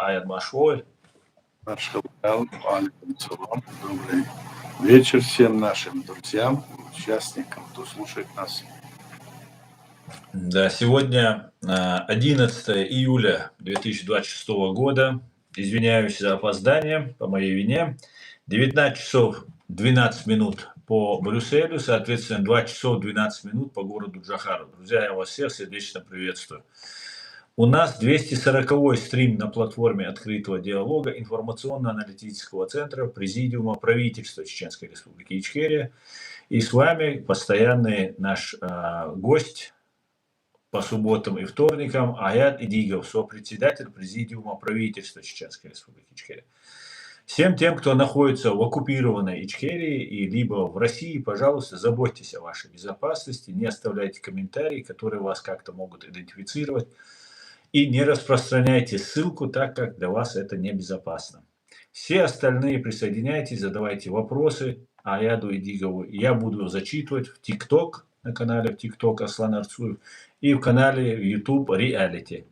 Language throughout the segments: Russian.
Аят Машвой. Добрый вечер всем нашим друзьям, участникам, кто слушает нас. Да, сегодня 11 июля 2026 года. Извиняюсь за опоздание по моей вине. 19 часов 12 минут по Брюсселю, соответственно, 2 часов 12 минут по городу Джохару. Друзья, я вас всех сердечно приветствую. У нас 240-й стрим на платформе открытого диалога информационно-аналитического центра Президиума правительства Чеченской Республики Ичкерия. И с вами постоянный наш гость по субботам и вторникам Аят Идигов, сопредседатель Президиума правительства Чеченской Республики Ичкерия. Всем тем, кто находится в оккупированной Ичкерии и либо в России, пожалуйста, заботьтесь о вашей безопасности, не оставляйте комментарии, которые вас как-то могут идентифицировать, и не распространяйте ссылку, так как для вас это небезопасно. Все остальные присоединяйтесь, задавайте вопросы Аяду Идигову. Я буду зачитывать в ТикТок, на канале в ТикТок Аслан Арцуев, и в канале в YouTube Reality.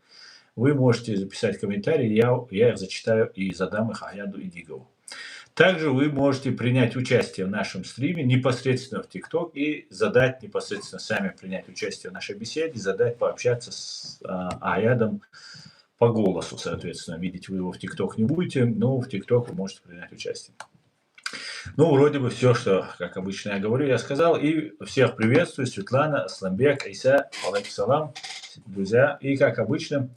Вы можете записать комментарии, я их зачитаю и задам их Аяду Идигову. Также вы можете принять участие в нашем стриме непосредственно в ТикТок и задать непосредственно сами принять участие в нашей беседе, задать, пообщаться с Аядом по голосу, соответственно. Видеть вы его в ТикТок не будете, но в ТикТок вы можете принять участие. Ну, вроде бы все, что, как обычно я говорю, я сказал. И всех приветствую. Светлана, Асламбек, Айса, алейкум, друзья. И как обычно,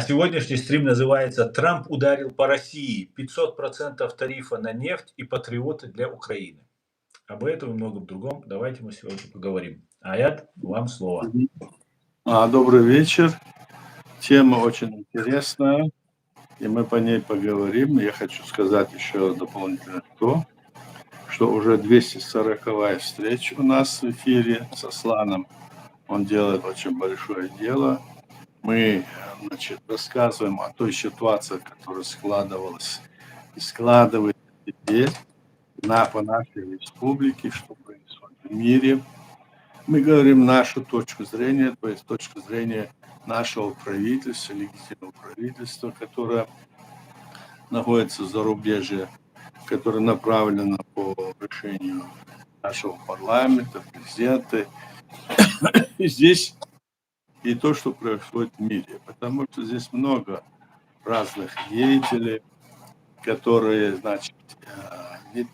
сегодняшний стрим называется «Трамп ударил по России. 500% тарифа на нефть и патриоты для Украины». Об этом и многом другом давайте мы сегодня поговорим. Аят, вам слово. Добрый вечер. Тема очень интересная, и мы по ней поговорим. Я хочу сказать еще дополнительно то, что уже 240-я встреча у нас в эфире с Асланом. Он делает очень большое дело. Мы, рассказываем о той ситуации, которая складывалась и складывается теперь по нашей республике, что происходит в мире. Мы говорим нашу точку зрения, то есть точку зрения нашего правительства, легитимного правительства, которое находится в зарубежье, которое направлено по решению нашего парламента, президента. И здесь и то, что происходит в мире, потому что здесь много разных деятелей, которые,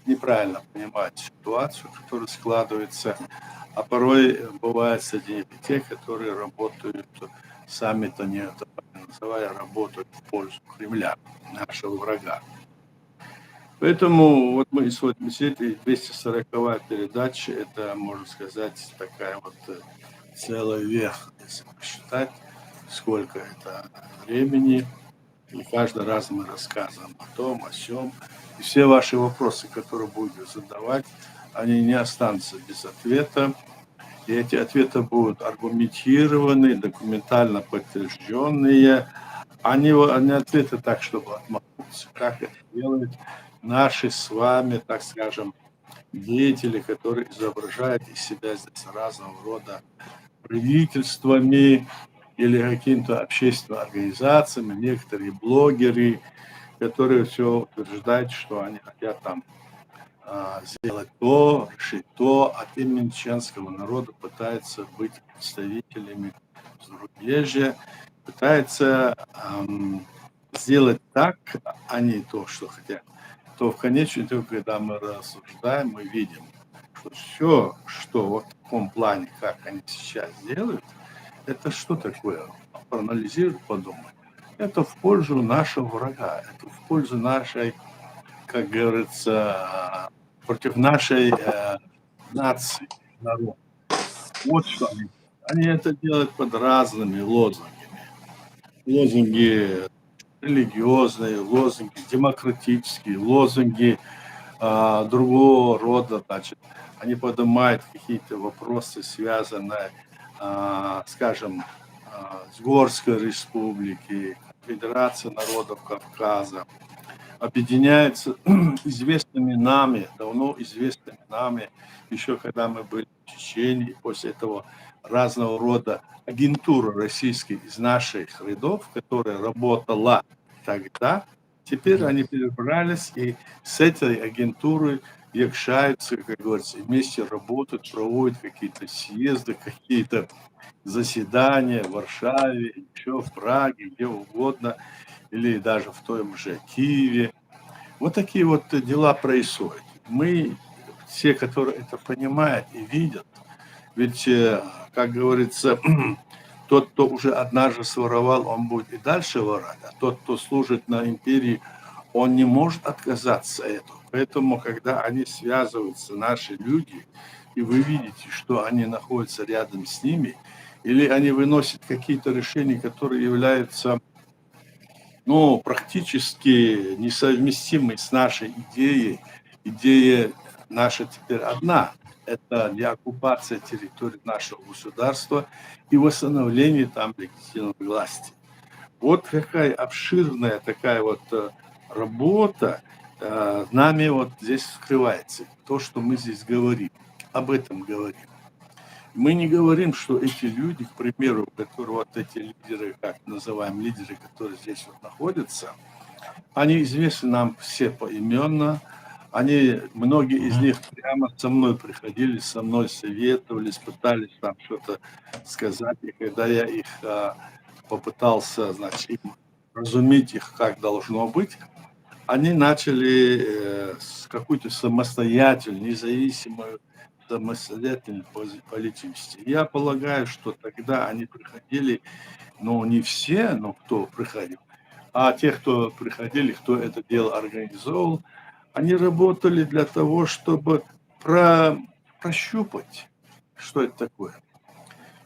неправильно понимают ситуацию, которая складывается, а порой бывают среди те, которые работают, сами-то не это называя, работают в пользу Кремля, нашего врага. Поэтому вот мы сегодня 240-я передача, это, можно сказать, такая вот целый век, если посчитать, сколько это времени. И каждый раз мы рассказываем о том, о сём. И все ваши вопросы, которые будете задавать, они не останутся без ответа. И эти ответы будут аргументированные, документально подтвержденные. Они ответы так, чтобы отмахнуться. Как это делают наши с вами, так скажем, деятели, которые изображают из себя здесь разного рода правительствами или какими-то общественными организациями, некоторые блогеры, которые все утверждают, что они хотят там сделать то, решить то, от имени чеченского народа пытаются быть представителями зарубежья, пытаются сделать так, а не то, что хотят. То в конечном итоге, когда мы рассуждаем, мы видим, что все, что вот в таком плане, как они сейчас делают, это что такое? Проанализировать, подумать. Это в пользу нашего врага, это в пользу нашей, как говорится, против нашей нации, народа. Вот что они. Они это делают под разными лозунгами. Лозунги религиозные, лозунги демократические, лозунги другого рода, значит. Они поднимают какие-то вопросы, связанные, скажем, с Горской республикой, Федерацией народов Кавказа, объединяются известными нами, давно известными нами, еще когда мы были в Чечне, после этого разного рода агентура российской из наших рядов, которая работала тогда. Теперь они перебрались и с этой агентурой якшаются, как говорится, вместе работают, проводят какие-то съезды, какие-то заседания в Варшаве, еще в Праге, где угодно, или даже в том же Киеве. Вот такие вот дела происходят. Мы, все, которые это понимают и видят, ведь, как говорится, тот, кто уже однажды своровал, он будет и дальше воровать, а тот, кто служит на империи, он не может отказаться от этого. Поэтому, когда они связываются, наши люди, и вы видите, что они находятся рядом с ними, или они выносят какие-то решения, которые являются, ну, практически несовместимой с нашей идеей. Идея наша теперь одна. Это деоккупация территории нашего государства и восстановление там легитимной власти. Вот какая обширная такая вот работа нами вот здесь скрывается. То, что мы здесь говорим, об этом говорим. Мы не говорим, что эти люди, к примеру, которые вот эти лидеры, как называем лидеры, которые здесь вот находятся, они известны нам все поименно. Они, многие из них прямо со мной приходили, со мной советовались, пытались там что-то сказать. И когда я их попытался, значит, им разуметь их, как должно быть, они начали с какой-то самостоятельной, независимой, самостоятельной политики. Я полагаю, что тогда они приходили, ну, не все, но кто приходил, а те, кто приходили, кто это дело организовал, они работали для того, чтобы прощупать, что это такое.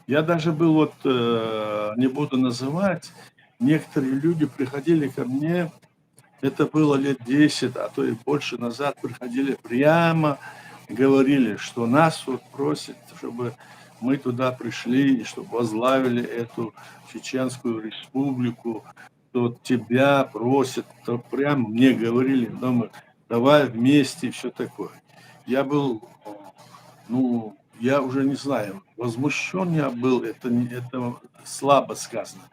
Я даже был, вот, не буду называть, некоторые люди приходили ко мне, это было лет 10, а то и больше назад, приходили прямо, говорили, что нас вот просят, чтобы мы туда пришли, и чтобы возглавили эту Чеченскую республику, то тебя просят, то прямо мне говорили, думаю, давай вместе и все такое. Я был, ну, я уже не знаю, возмущен я был, это слабо сказано.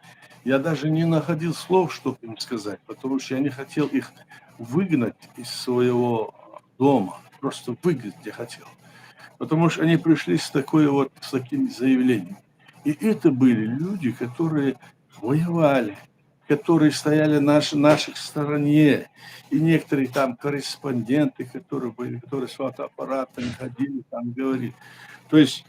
Я даже не находил слов, чтобы им сказать, потому что я не хотел их выгнать из своего дома, просто выгнать я хотел. Потому что они пришли с такой вот, с таким заявлением. И это были люди, которые воевали, которые стояли на нашей стороне. И некоторые там корреспонденты, которые были, которые с фотоаппаратами ходили, там говорили. То есть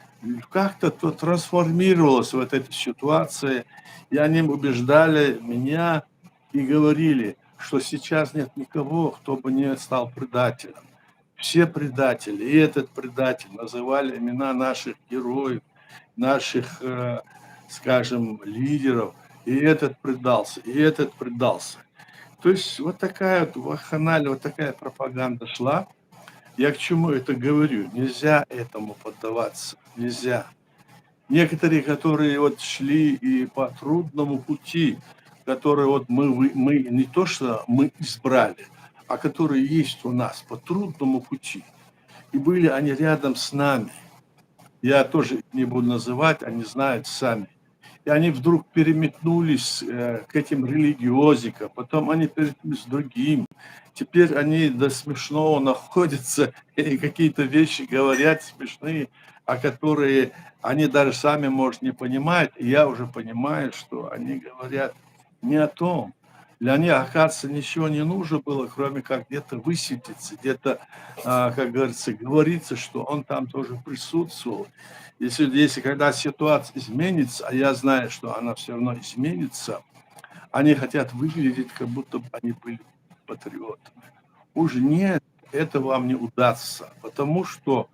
как-то то трансформировалась вот эта ситуация, и они убеждали меня и говорили, что сейчас нет никого, кто бы не стал предателем. Все предатели, и этот предатель, называли имена наших героев, наших, скажем, лидеров, и этот предался, и этот предался. То есть вот такая вот вакханалия, вот такая пропаганда шла. Я к чему это говорю? Нельзя этому поддаваться, нельзя. Некоторые, которые вот шли и по трудному пути, которые вот мы не то что мы избрали, а которые есть у нас по трудному пути. И были они рядом с нами. Я тоже не буду называть, они знают сами. И они вдруг переметнулись к этим религиозикам, потом они переметнулись к другим. Теперь они до смешного находятся и какие-то вещи говорят смешные, а которые они даже сами, может, не понимают. И я уже понимаю, что они говорят не о том. Для них, оказывается, ничего не нужно было, кроме как где-то высветиться, где-то, как говорится, говорится, что он там тоже присутствовал. Если когда ситуация изменится, а я знаю, что она все равно изменится, они хотят выглядеть, как будто бы они были патриотами. Уже нет, это вам не удастся, потому что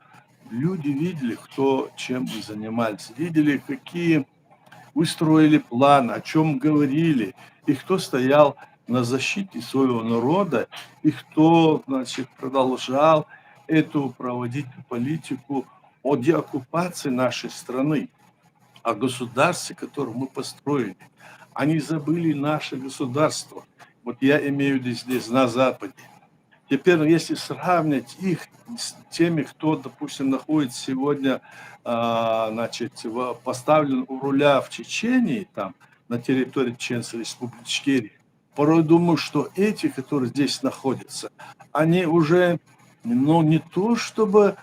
люди видели, кто чем мы занимались, видели, какие выстроили планы, о чем говорили, и кто стоял на защите своего народа, и кто, значит, продолжал эту проводить политику о деоккупации нашей страны, о государстве, которое мы построили. Они забыли наше государство. Вот я имею в виду здесь, на Западе. Теперь, если сравнивать их с теми, кто, допустим, находится сегодня, значит, поставлен у руля в Чечении, там, на территории Чеченской республики Ичкерии, порой думаю, что эти, которые здесь находятся, они уже, ну, не то чтобы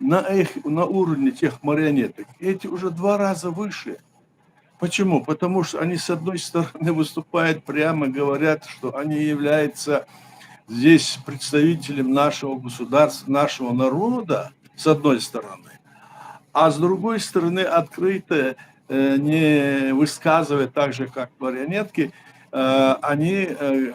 на уровне тех марионеток, эти уже 2 раза выше. Почему? Потому что они, с одной стороны, выступают прямо, говорят, что они являются здесь представителем нашего государства, нашего народа, с одной стороны, а с другой стороны, открыто, не высказывая так же, как марионетки, они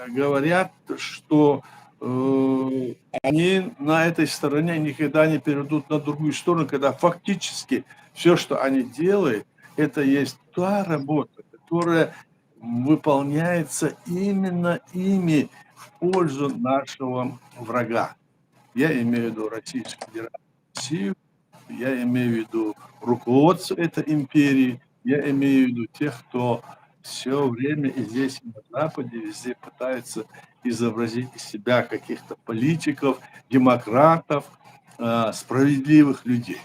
говорят, что они на этой стороне никогда не перейдут на другую сторону, когда фактически все, что они делают, это есть та работа, которая выполняется именно ими в пользу нашего врага. Я имею в виду Российскую Федерацию, я имею в виду руководство этой империи, я имею в виду тех, кто все время и здесь, и на Западе, везде пытается изобразить из себя каких-то политиков, демократов, справедливых людей.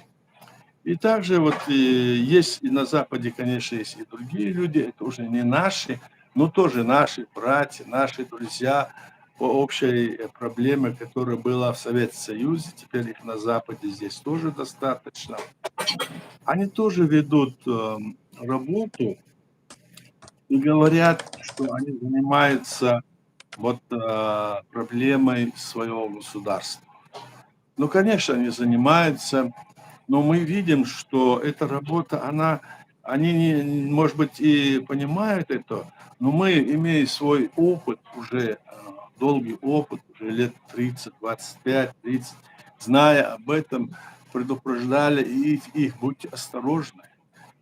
И также вот есть и на Западе, конечно, есть и другие люди, это уже не наши, но тоже наши братья, наши друзья по общей проблеме, которая была в Советском Союзе, теперь их на Западе здесь тоже достаточно. Они тоже ведут работу и говорят, что они занимаются вот проблемой своего государства. Ну, конечно, они занимаются, но мы видим, что эта работа, они, может быть, и понимают это, но мы, имея свой опыт, уже долгий опыт, уже лет 30, 25, 30, зная об этом, предупреждали их будьте осторожны,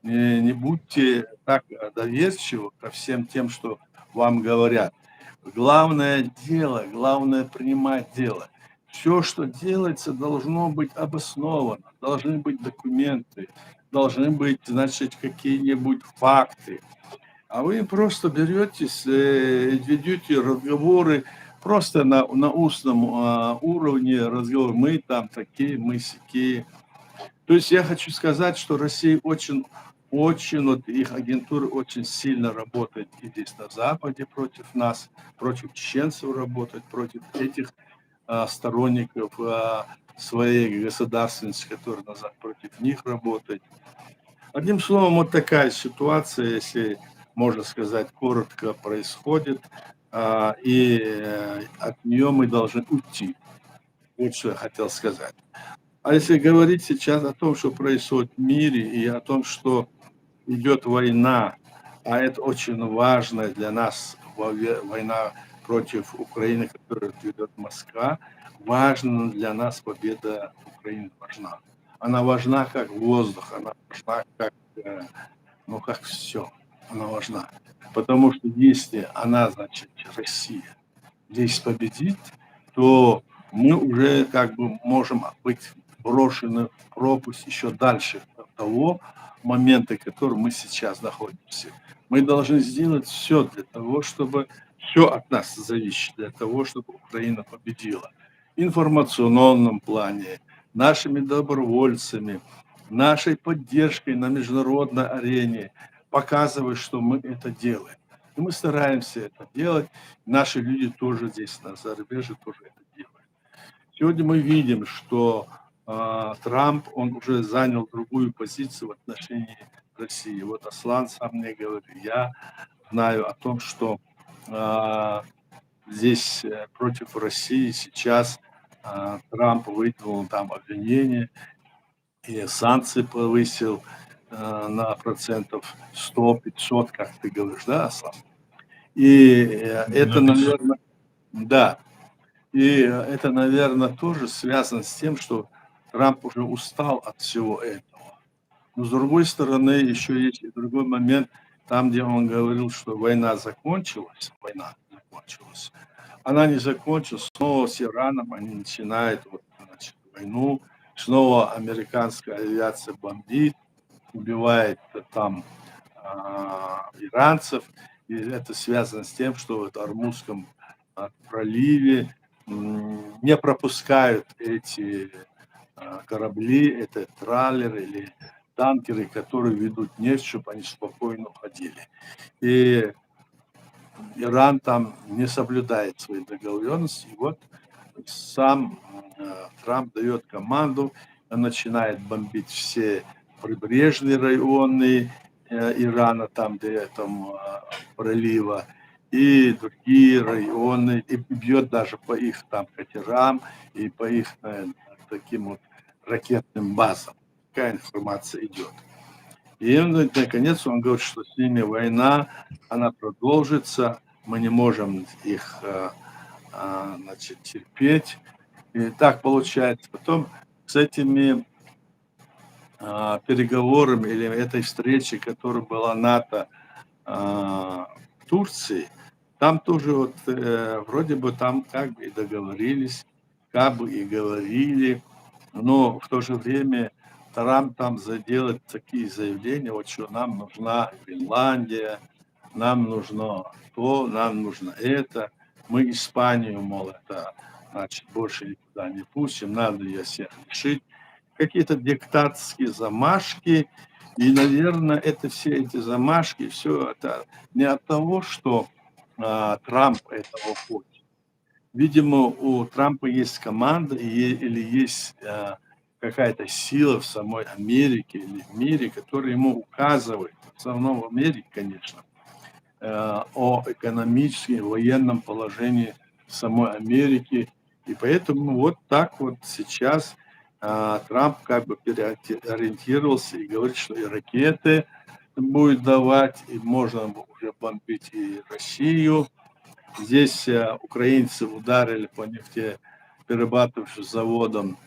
не будьте так доверчивы ко всем тем, что вам говорят. Главное дело, главное принимать дело. Все, что делается, должно быть обосновано, должны быть документы, должны быть, значит, какие-нибудь факты. А вы просто беретесь, ведете разговоры просто на устном уровне разговор. Мы там такие, мы сякие. То есть я хочу сказать, что Россия очень, вот их агентура очень сильно работает и здесь на Западе против нас, против чеченцев работает, против этих сторонников своей государственности, которые против них работают. Одним словом, вот такая ситуация, если можно сказать, коротко происходит, и от нее мы должны уйти. Вот что я хотел сказать. А если говорить сейчас о том, что происходит в мире, и о том, что идет война, а это очень важно для нас, война против Украины, которую ведет Москва, важна для нас победа Украины важна. Она важна как воздух, она важна как, ну, как все, она важна. Потому что если она, значит, Россия, здесь победит, то мы уже как бы можем быть брошены в пропасть еще дальше того момента, в котором мы сейчас находимся. Мы должны сделать все для того, чтобы все от нас зависит, для того, чтобы Украина победила. В информационном плане, нашими добровольцами, нашей поддержкой на международной арене, показывая, что мы это делаем. И мы стараемся это делать. Наши люди тоже здесь, на зарубежье, тоже это делают. Сегодня мы видим, что Трамп, он уже занял другую позицию в отношении России. Вот Аслан сам мне говорит, я знаю о том, что здесь против России сейчас Трамп выдвинул там обвинения и санкции повысил на процентов 100-500, как ты говоришь, да, Аслан? И это, наверное, да, и это, наверное, тоже связано с тем, что Трамп уже устал от всего этого. Но с другой стороны, еще есть и другой момент, там, где он говорил, что война закончилась, она не закончилась, снова с Ираном они начинают вот, значит, войну, снова американская авиация бомбит, убивает там иранцев, и это связано с тем, что в Ормузском проливе не пропускают эти корабли, это траллеры или танкеры, которые ведут нефть, чтобы они спокойно уходили. И Иран там не соблюдает свои договоренности. И вот сам Трамп дает команду, он начинает бомбить все прибрежные районы Ирана, там, где там пролива, и другие районы, и бьет даже по их там катерам и по их таким вот ракетным базам. Такая информация идет. И он, наконец, он говорит, что с ними война, она продолжится, мы не можем их значит, терпеть. И так получается. Потом с этими переговорами или этой встречей, которая была НАТО в Турции, там тоже вот вроде бы там как бы и договорились, как бы и говорили, но в то же время Трамп там заделать такие заявления, вот что нам нужна Финляндия, нам нужно то, нам нужно это, мы Испанию, мол, это значит больше никуда не пустим, надо ее всех решить. Какие-то диктатские замашки, и, наверное, это все эти замашки, все это не от того, что Трамп этого хочет. Видимо, у Трампа есть команда или есть какая-то сила в самой Америке или в мире, которая ему указывает, в основном в Америке, конечно, о экономическом и военном положении самой Америки. И поэтому вот так вот сейчас Трамп как бы переориентировался и говорит, что и ракеты будет давать, и можно уже бомбить и Россию. Здесь украинцы ударили по нефтеперерабатывающим заводам,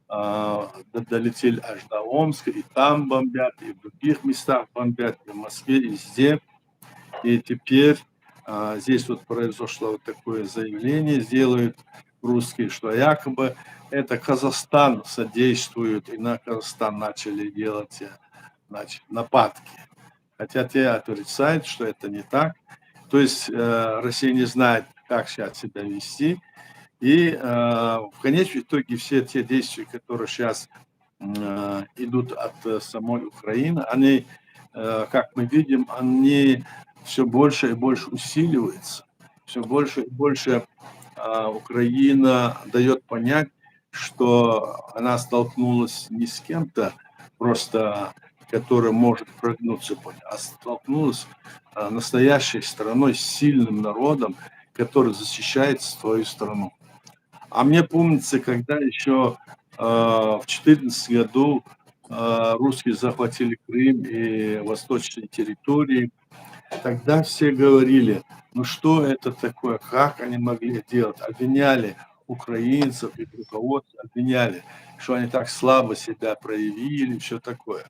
долетели аж до Омска, и там бомбят, и в других местах бомбят, и в Москве, и везде. И теперь здесь вот произошло вот такое заявление, сделают русские, что якобы это Казахстан содействует, и на Казахстан начали делать значит, нападки. Хотя те отрицают, что это не так. То есть Россия не знает, как сейчас себя вести. И в конечном итоге все те действия, которые сейчас идут от самой Украины, они, как мы видим, они все больше и больше усиливаются. Все больше и больше Украина дает понять, что она столкнулась не с кем-то просто, который может прогнуться, а столкнулась настоящей страной, с сильным народом, который защищает свою страну. А мне помнится, когда еще в 2014 году русские захватили Крым и восточные территории, тогда все говорили, ну что это такое, как они могли делать, обвиняли украинцев и руководство, обвиняли, что они так слабо себя проявили, все такое.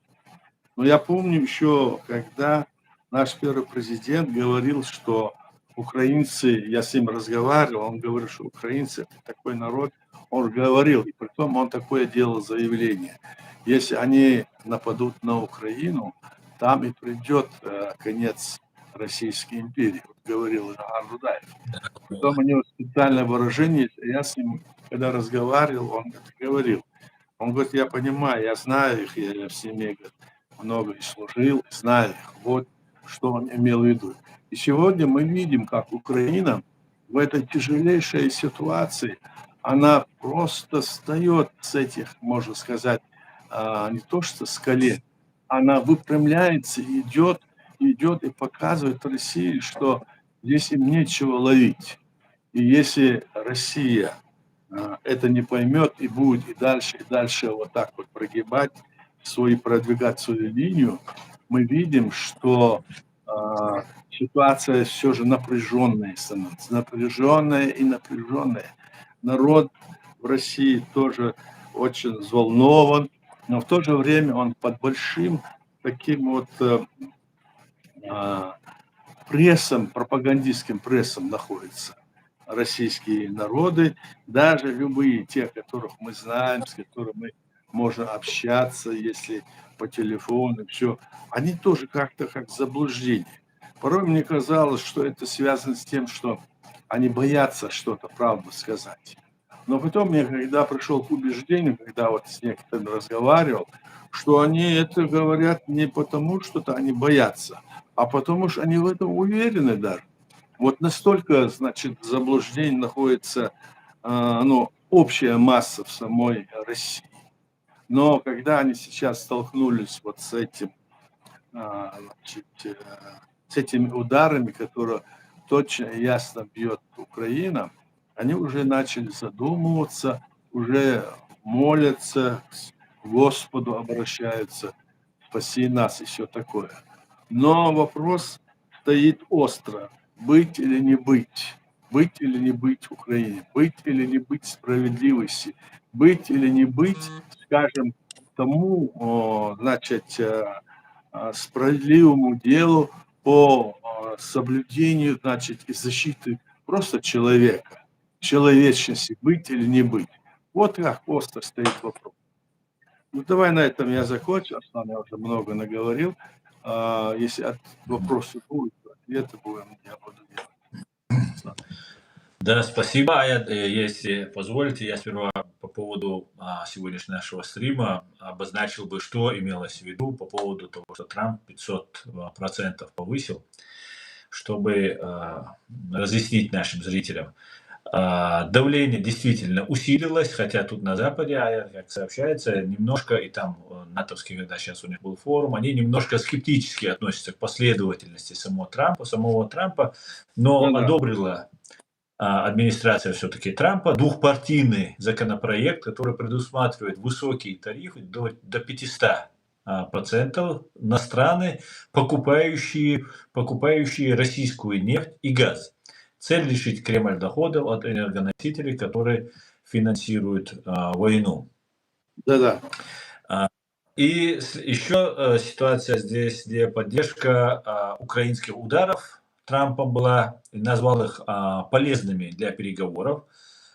Но я помню еще, когда наш первый президент говорил, что украинцы, я с ним разговаривал, он говорил, что украинцы это такой народ, он говорил, и потом он такое делал заявление. Если они нападут на Украину, там и придет конец Российской империи, вот говорил Ильгар Дудаев. Потом у него специальное выражение, я с ним, когда разговаривал, он это говорил. Он говорит, я понимаю, я знаю их, я в семье говорит, много и служил, знаю их. Вот что он имел в виду. И сегодня мы видим, как Украина в этой тяжелейшей ситуации, она просто встает с этих, можно сказать, не то что с колен, она выпрямляется, идет и показывает России, что здесь им нечего ловить. И если Россия это не поймет и будет и дальше вот так вот прогибать продвигать свою линию, мы видим, что ситуация все же напряженная становится, напряженная и напряженная. Народ в России тоже очень взволнован, но в то же время он под большим таким вот прессом, пропагандистским прессом находится. Российские народы, даже любые те, которых мы знаем, с которыми можно общаться, если по телефону, все, они тоже как-то как заблуждение. Порой мне казалось, что это связано с тем, что они боятся что-то правду сказать. Но потом я, когда пришел к убеждению, когда вот с некоторыми разговаривал, что они это говорят не потому, что они боятся, а потому что они в этом уверены даже. Вот настолько, значит, в заблуждении находится, ну, общая масса в самой России. Но когда они сейчас столкнулись вот с этим, значит, с этими ударами, которые точно и ясно бьет Украина, они уже начали задумываться, уже молятся, к Господу обращаются, спаси нас и все такое. Но вопрос стоит остро: быть или не быть, быть или не быть Украине, быть или не быть справедливости, быть или не быть, скажем, тому, значит, справедливому делу по соблюдению, значит, и защиты просто человека, человечности, быть или не быть. Вот как остро стоит вопрос. Ну, давай на этом я закончу, Арслан, я уже много наговорил. Если вопросы будут, ответы будем, я буду делать. Арслан. Да, спасибо. Если позволите, я сперва по поводу сегодняшнего нашего стрима обозначил бы, что имелось в виду по поводу того, что Трамп 500% повысил, чтобы разъяснить нашим зрителям. Давление действительно усилилось, хотя тут на Западе, как сообщается, немножко, и там натовский, когда сейчас у них был форум, они немножко скептически относятся к последовательности самого Трампа, но Да-да. одобрила администрация все-таки Трампа двухпартийный законопроект, который предусматривает высокие тарифы до 500% на страны, покупающие российскую нефть и газ. Цель лишить Кремль доходов от энергоносителей, которые финансируют войну. Да-да. И еще ситуация здесь, где поддержка украинских ударов Трампом была, назвал их полезными для переговоров.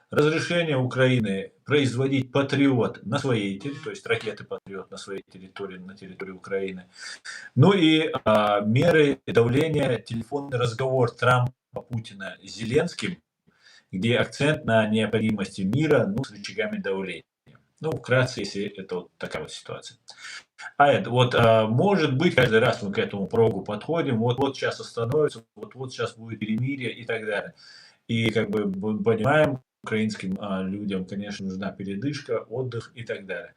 Разрешение Украины производить «Патриот» на своей территории, то есть ракеты «Патриот» на своей территории, на территории Украины. Ну и меры давления, телефонный разговор Трампа, Путина с Зеленским, где акцент на необходимости мира, ну, с рычагами давления. Ну, вкратце, если это вот такая вот ситуация. Может быть, каждый раз мы к этому прогу подходим, вот сейчас остановится, вот сейчас будет перемирие и так далее. И как бы мы понимаем, украинским людям, конечно, нужна передышка, отдых и так далее.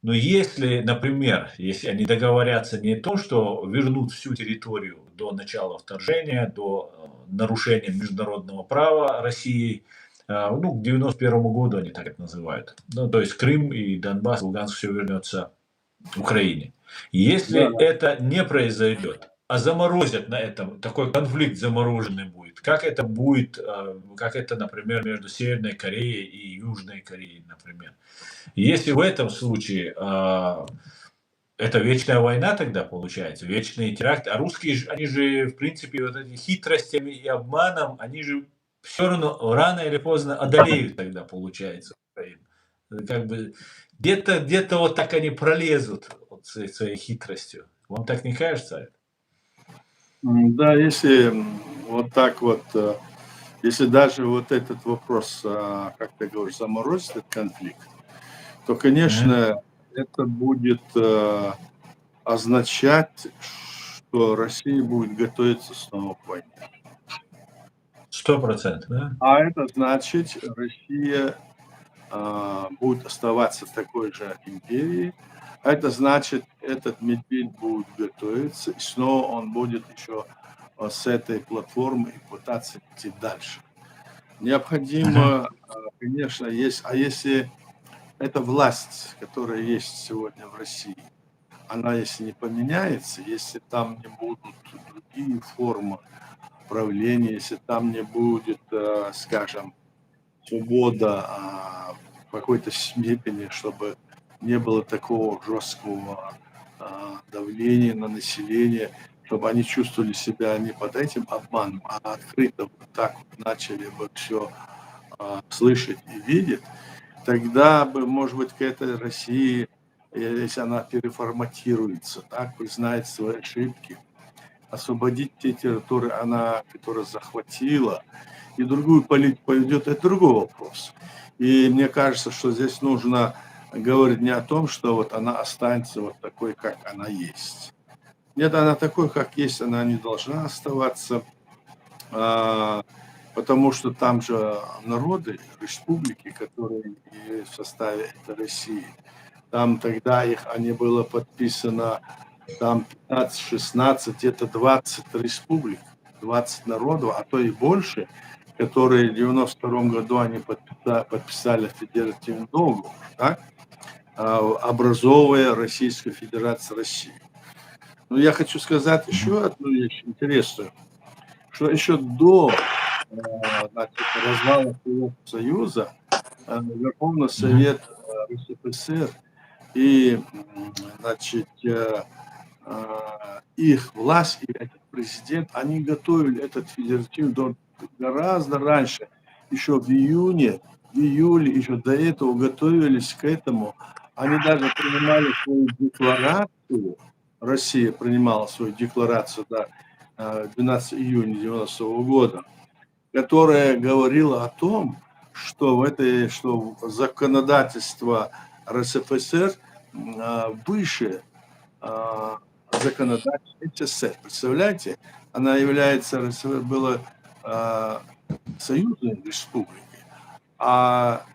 Но если, например, если они договорятся не то, что вернут всю территорию до начала вторжения, до нарушения международного права России, ну, к 91 году они так это называют. Ну, то есть Крым и Донбасс, Луганск, все вернется Украине. Если Да-да. это не произойдет, а заморозят на этом, такой конфликт замороженный будет, как это будет, как это, например, между Северной Кореей и Южной Кореей, например. Если в этом случае это вечная война тогда получается, вечные теракты, а русские, они же, в принципе, вот эти хитростями и обманом, они же все равно рано или поздно одолеют тогда, получается, Украину. Как бы где-то вот так они пролезут вот своей хитростью. Вам так не кажется? Да, если вот так вот, если даже вот этот вопрос, как ты говоришь, заморозить этот конфликт, то, Мгм. конечно, это будет означать, что Россия будет готовиться снова к войне. 100%, да? А это значит, Россия будет оставаться такой же империей. А это значит, этот медведь будет готовиться, и снова он будет еще с этой платформы пытаться идти дальше. Мгм. Необходимо, конечно, есть, а если эта власть, которая есть сегодня в России, она если не поменяется, если там не будут другие формы правления, если там не будет, скажем, свобода в какой-то степени, чтобы не было такого жесткого давления на население, чтобы они чувствовали себя не под этим обманом, а открыто вот так вот начали бы все слышать и видеть, тогда бы, может быть, к этой России, если она переформатируется, так, признает свои ошибки, освободить те территории, которые захватила, и другую политику поведет, это другой вопрос. И мне кажется, что здесь нужно говорить не о том, что вот она останется вот такой, как она есть. Нет, она такой, как есть, она не должна оставаться. а, потому что там же народы, республики, которые и в составе этой России. Там тогда они было подписано там 15, 16, где-то 20 республик, 20 народов, а то и больше, которые в 92 году они подписали федеративный договор, да, образовывая Российскую Федерацию России. Но я хочу сказать еще одну вещь интересную, что еще до значит, развала Советского Союза Верховный Мгм. Совет РСФСР и значит, их власть и этот президент, они готовили этот федеративный дом гораздо раньше, еще в июне, в июле, еще до этого готовились к этому. Они даже принимали свою декларацию, Россия принимала свою декларацию, да, 12 июня 90 года, которая говорила о том, что что законодательство РСФСР выше а, законодательство СССР. Представляете, она является, была а, союзной республикой, а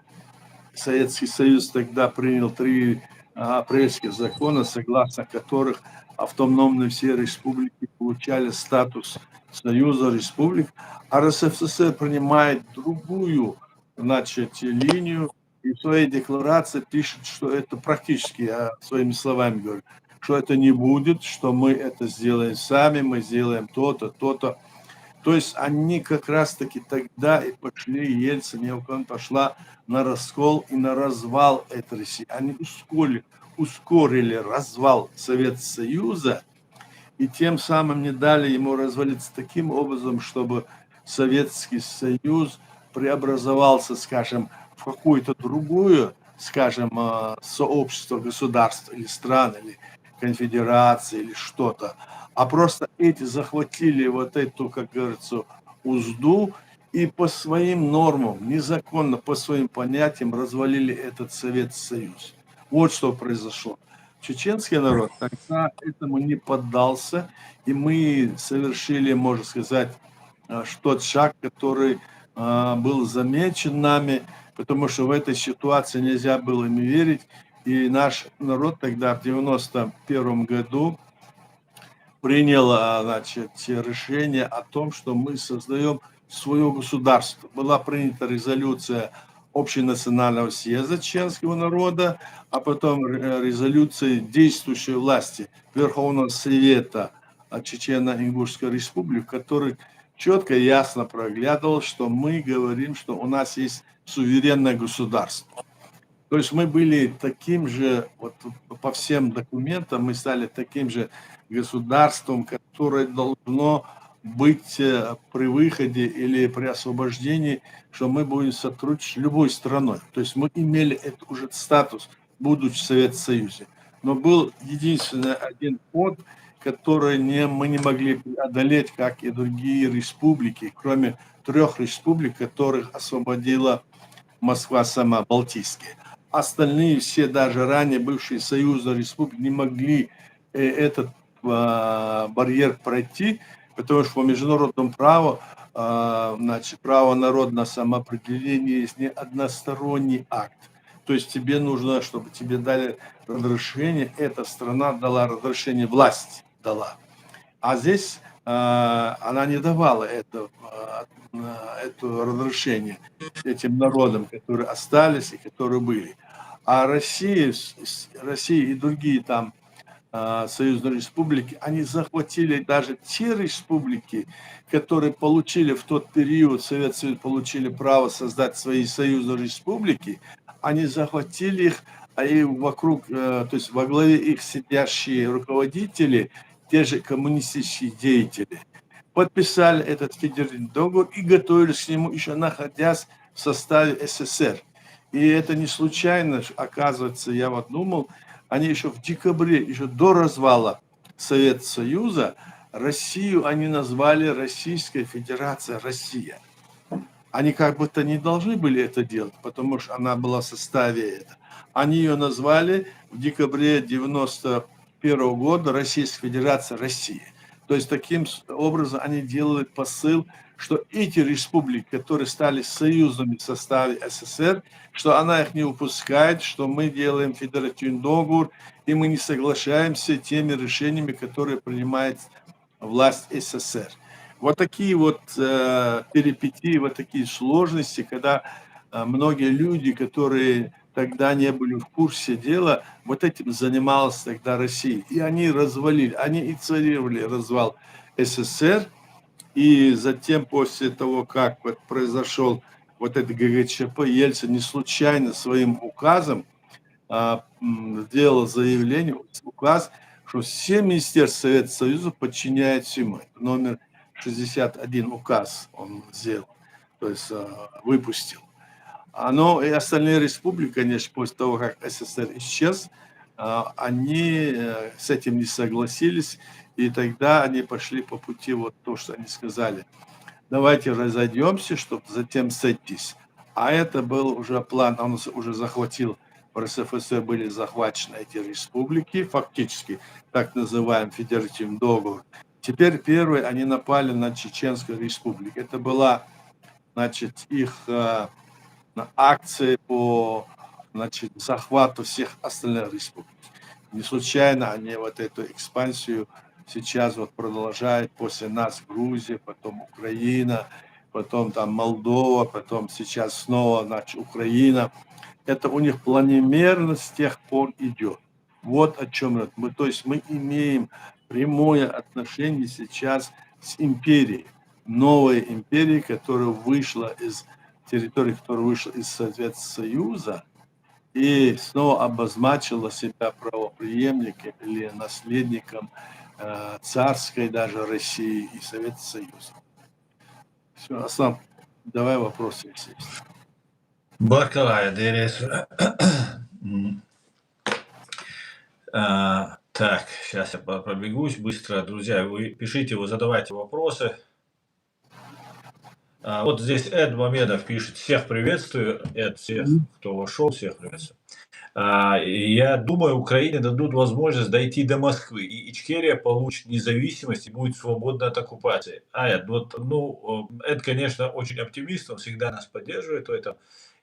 Советский Союз тогда принял 3 апрельских закона, согласно которых автономные все республики получали статус Союза республик, а РСФСР принимает другую, значит, линию и в своей декларации пишет, что это практически, я своими словами говорю, что это не будет, что мы это сделаем сами, мы сделаем то-то, то-то. То есть они как раз-таки тогда и пошли, Ельцин, Явкон пошла на раскол и на развал этой России. Они ускорили развал Советского Союза и тем самым не дали ему развалиться таким образом, чтобы Советский Союз преобразовался, скажем, в какую-то другую, скажем, сообщество государств или стран, или конфедерации, или что-то. А просто эти захватили вот эту, как говорится, узду и по своим нормам, незаконно, по своим понятиям развалили этот Советский Союз. Вот что произошло. Чеченский народ тогда этому не поддался, и мы совершили, можно сказать, тот шаг, который был замечен нами, потому что в этой ситуации нельзя было им верить. И наш народ тогда в 91 году принял, значит, решение о том, что мы создаем свое государство. Была принята резолюция Общенационального съезда чеченского народа, а потом резолюция действующей власти Верховного Совета Чечено-Ингушской Республики, в которой четко и ясно проглядывал, что мы говорим, что у нас есть суверенное государство. То есть мы были таким же, вот по всем документам мы стали таким же государством, которое должно быть при выходе или при освобождении, что мы будем сотрудничать с любой страной. То есть мы имели этот уже статус, будучи в Советском Союзе. Но был единственный один ход, который мы не могли преодолеть, как и другие республики, кроме 3 республик, которых освободила Москва сама, Балтийские. Остальные все, даже ранее бывшие союзные республики, не могли этот барьер пройти, потому что по международному праву, значит, право народного самоопределения есть не односторонний акт. То есть тебе нужно, чтобы тебе дали разрешение, эта страна дала разрешение, власть дала. А здесь она не давала это разрешение этим народам, которые остались и которые были. А Россия и другие там союзные республики, они захватили даже те республики, которые получили в тот период, Советский Союз получили право создать свои союзные республики, они захватили их, а и вокруг, то есть во главе их сидящие руководители, те же коммунистические деятели, подписали этот федеральный договор и готовились к нему, еще находясь в составе СССР. И это не случайно, оказывается, я вот думал, они еще в декабре, еще до развала Советского Союза, Россию они назвали Российская Федерация Россия. Они как будто не должны были это делать, потому что она была в составе этого. Они ее назвали в декабре 91 года Российская Федерация Россия. То есть таким образом они делали посыл, что эти республики, которые стали союзными в составе СССР, что она их не упускает, что мы делаем федеративный договор, и мы не соглашаемся с теми решениями, которые принимает власть СССР. Вот такие вот перипетии, вот такие сложности, когда многие люди, которые тогда не были в курсе дела, вот этим занималась тогда Россия. И они развалили, они инициировали развал СССР, и затем, после того, как вот произошел вот этот ГГЧП, Ельцин не случайно своим указом сделал заявление, указ, что все министерства Советского Союза подчиняются ему. Номер 61 указ он сделал, то есть выпустил. Но и остальные республики, конечно, после того, как СССР исчез, они с этим не согласились, и тогда они пошли по пути вот то, что они сказали. Давайте разойдемся, чтобы затем сойтись. А это был уже план, он уже захватил, в РСФСР были захвачены эти республики, фактически, так называемый федеративный договор. Теперь первые они напали на Чеченскую республику. Это была, значит, их акция по, значит, захвату всех остальных республик. Не случайно они вот эту экспансию сейчас вот продолжают после нас Грузия, потом Украина, потом там Молдова, потом сейчас снова, значит, Украина. Это у них планомерно с тех пор идет. Вот о чем это. То есть мы имеем прямое отношение сейчас с империей. Новой империей, которая вышла из территории, которая вышла из Советского Союза, и снова обозначила себя правопреемником или наследником царской даже России и Советского Союза. Все, Аслан, давай вопросы, если есть. Баркалая, так, сейчас я пробегусь быстро. Друзья, вы пишите, вы задавайте вопросы. Вот здесь Эд Мамедов пишет: всех приветствую. Эд, всех, кто вошел, всех приветствую. Я думаю, Украине дадут возможность дойти до Москвы, и Ичкерия получит независимость и будет свободна от оккупации. Эд, вот, ну, Эд, конечно, очень оптимист, он всегда нас поддерживает в этом,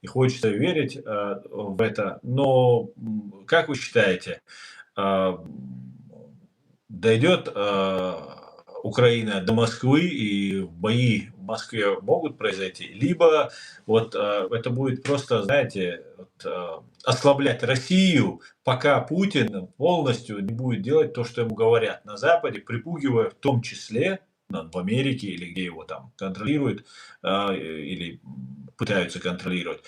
и хочется верить в это. Но как вы считаете, дойдет Украина до Москвы, и бои в Москве могут произойти, либо вот это будет просто, знаете, вот, ослаблять Россию, пока Путин полностью не будет делать то, что ему говорят на Западе, припугивая в том числе в Америке или где его там контролируют или пытаются контролировать,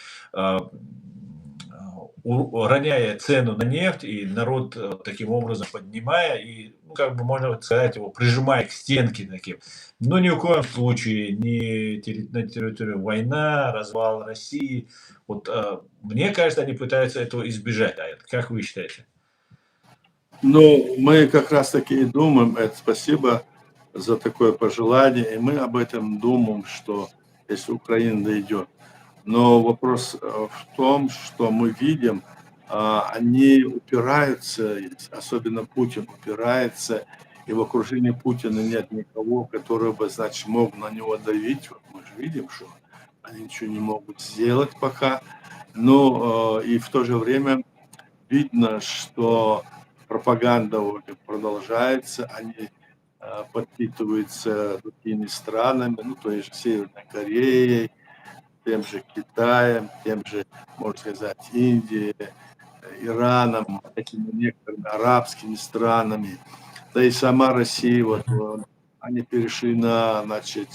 роняя цену на нефть, и народ таким образом поднимая, и, ну, как бы можно сказать, его прижимая к стенке таким. Но ни в коем случае не на территории война, развал России. Вот мне кажется, они пытаются этого избежать. Как вы считаете? Ну, мы как раз таки и думаем, это спасибо за такое пожелание, и мы об этом думаем, что если Украина дойдет. Но вопрос в том, что мы видим, они упираются, особенно Путин упирается, и в окружении Путина нет никого, который бы, значит, мог на него давить. Вот мы же видим, что они ничего не могут сделать пока. Но и в то же время видно, что пропаганда продолжается, они подпитываются другими странами, ну, то есть Северной Кореей, тем же Китаем, тем же, можно сказать, Индией, Ираном, этими некоторыми арабскими странами. Да и сама Россия, вот, они перешли на, значит,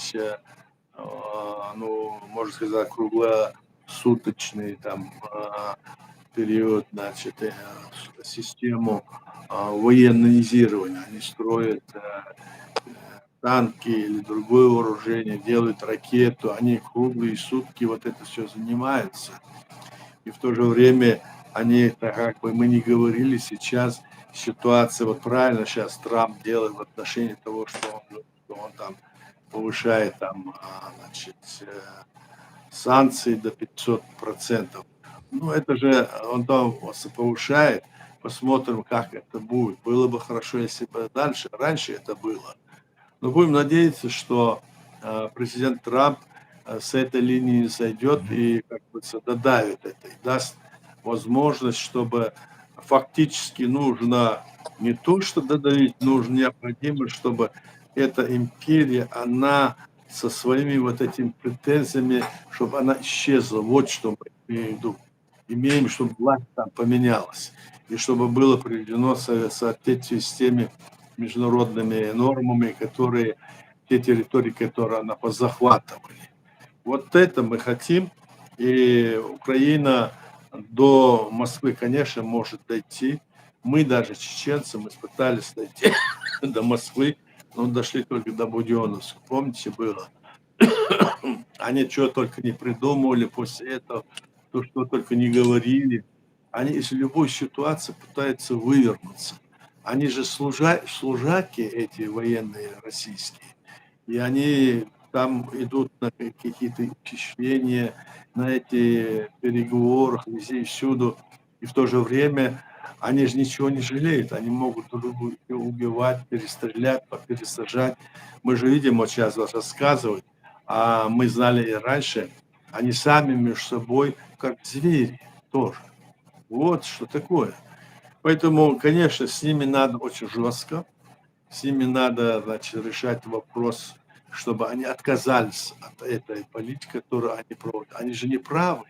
ну, можно сказать, круглосуточный там период, значит, систему военизирования. Они строят танки или другое вооружение, делают ракету, они круглые сутки вот это все занимаются. И в то же время они, так как бы мы не говорили, сейчас ситуация, вот правильно сейчас Трамп делает в отношении того, что он там повышает там, значит, санкции до 500%. Ну, это же он там повышает. Посмотрим, как это будет. Было бы хорошо, если бы раньше это было. Но будем надеяться, что президент Трамп с этой линии сойдет и, как бы, додавит это, и даст возможность, чтобы фактически нужно не то, что додавить, нужно необходимо, чтобы эта империя, она со своими вот этими претензиями, чтобы она исчезла. Вот что мы имеем в виду. Имеем, чтобы власть там поменялась. И чтобы было приведено соответствие с теми международными нормами, которые, те территории, которые она позахватывали. Вот это мы хотим. И Украина до Москвы, конечно, может дойти. Мы даже, чеченцы, мы пытались дойти до Москвы, но дошли только до Буденновска. Помните, было? Они что только не придумывали после этого, то, что только не говорили. Они из любой ситуации пытаются вывернуться. Они же служаки эти военные российские. И они там идут на какие-то впечатления, на эти переговоры, везде и всюду. И в то же время они же ничего не жалеют. Они могут друг друга убивать, перестрелять, пересажать. Мы же видим, вот сейчас вас рассказывают, а мы знали и раньше, они сами между собой как звери тоже. Вот что такое. Поэтому, конечно, с ними надо очень жестко, с ними надо, значит, решать вопрос, чтобы они отказались от этой политики, которую они проводят. Они же не правы.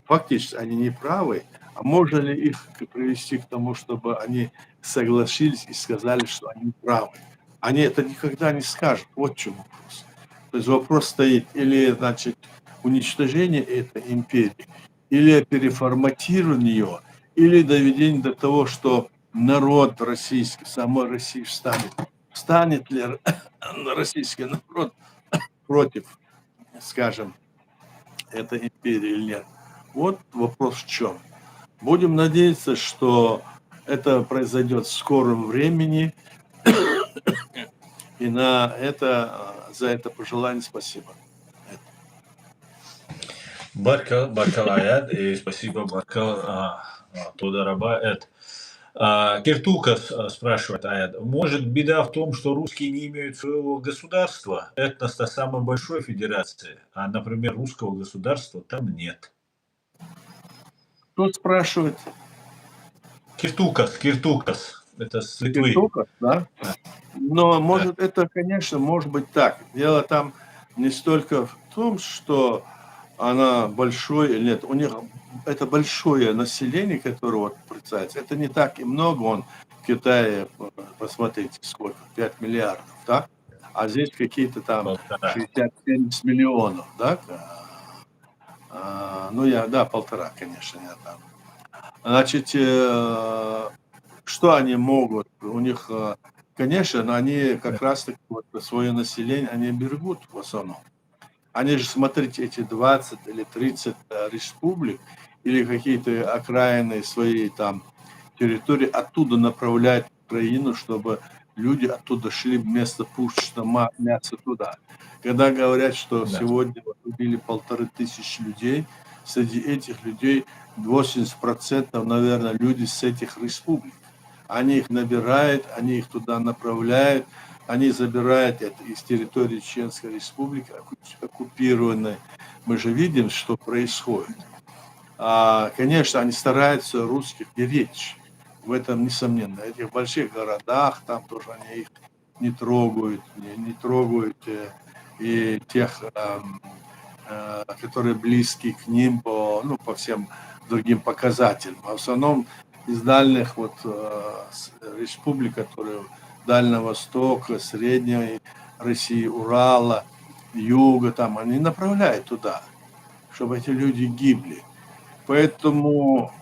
Фактически они не правы. А можно ли их привести к тому, чтобы они согласились и сказали, что они правы? Они это никогда не скажут. Вот в чем вопрос. То есть вопрос стоит или, значит, уничтожение этой империи, или переформатирование ее, или доведение до того, что народ российский, самой России встанет. Встанет ли российский народ против, скажем, этой империи или нет? Вот вопрос в чем. Будем надеяться, что это произойдет в скором времени. И на это, за это пожелание спасибо. Баркал Аяд, и спасибо, Баркал Тодараба. Киртукас спрашивает, Аяд, может беда в том, что русские не имеют своего государства? Этнос-то самой большой федерации, а, например, русского государства там нет. Кто спрашивает? Киртукас, это с Литвы. Киртукас, да? Да. Но может это, конечно, может быть так. Дело там не столько в том, что она большой или нет. У них это большое население, которое вот представляется. Это не так и много. Он в Китае, посмотрите, сколько, 5 миллиардов, да? А здесь какие-то там 60-70 миллионов, да? Ну, да, полтора, конечно, я там. Значит, что они могут? У них, конечно, они как раз-таки вот свое население, они берегут в основном. Они же, смотрите, эти 20 или 30 республик или какие-то окраины своей там территории оттуда направляют в Украину, чтобы люди оттуда шли вместо пушечного мяса туда. Когда говорят, что сегодня убили 1500 людей, среди этих людей 80%, наверное, люди с этих республик. Они их набирают, они их туда направляют, они забирают это из территории Чеченской республики, оккупированной. Мы же видим, что происходит. Конечно, они стараются русских беречь. В этом несомненно. В этих больших городах, там тоже они их не трогают, не трогают и тех, которые близки к ним по всем другим показателям. А в основном из дальних республик, которые Дальнего Востока, Средней России, Урала, Юга, там они направляют туда, чтобы эти люди гибли. Поэтому,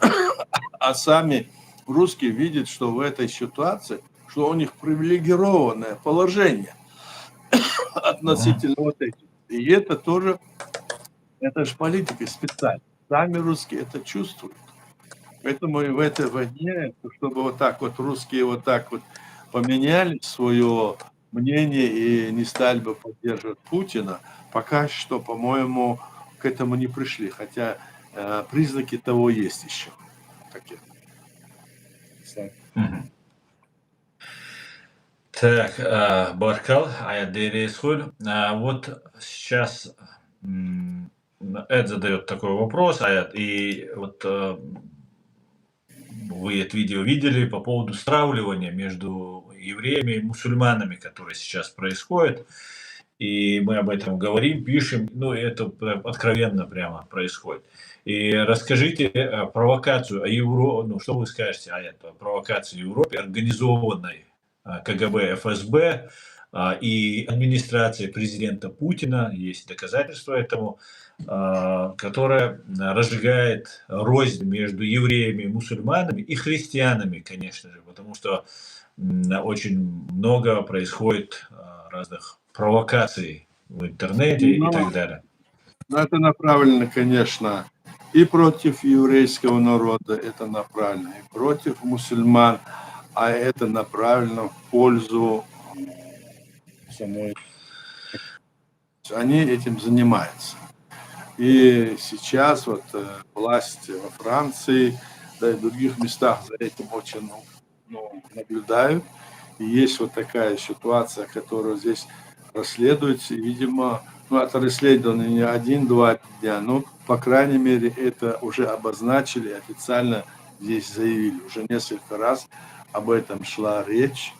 а сами русские видят, что в этой ситуации, что у них привилегированное положение относительно вот этих. И это тоже, это же политика специально. Сами русские это чувствуют. Поэтому и в этой войне, чтобы вот так вот русские вот так вот поменяли свое мнение и не стали бы поддерживать Путина, пока что, по-моему, к этому не пришли. Хотя признаки того есть еще. Такие. Так, Баркал, Аят Дейресхуль. Вот сейчас Эд задает такой вопрос, Аят, и вот вы это видео видели по поводу стравливания между евреями и мусульманами, которое сейчас происходит. И мы об этом говорим, пишем, ну, это прям откровенно прямо происходит. И расскажите провокацию, ну, что вы скажете о этом, провокации в Европе, организованной КГБ, ФСБ и администрацией президента Путина, есть доказательства этому, которая разжигает рознь между евреями, мусульманами и христианами, конечно же, потому что очень много происходит разных провокаций в интернете и Но так далее. это направлено, конечно, и против еврейского народа, это направлено, и против мусульман, а это направлено в пользу самой. Они этим занимаются. И сейчас вот власти во Франции, да и в других местах за этим очень наблюдают. И есть вот такая ситуация, которая здесь расследуется. И, видимо, это расследование не 1-2 дня, но, по крайней мере, это уже обозначили, официально здесь заявили. Уже несколько раз об этом шла речь.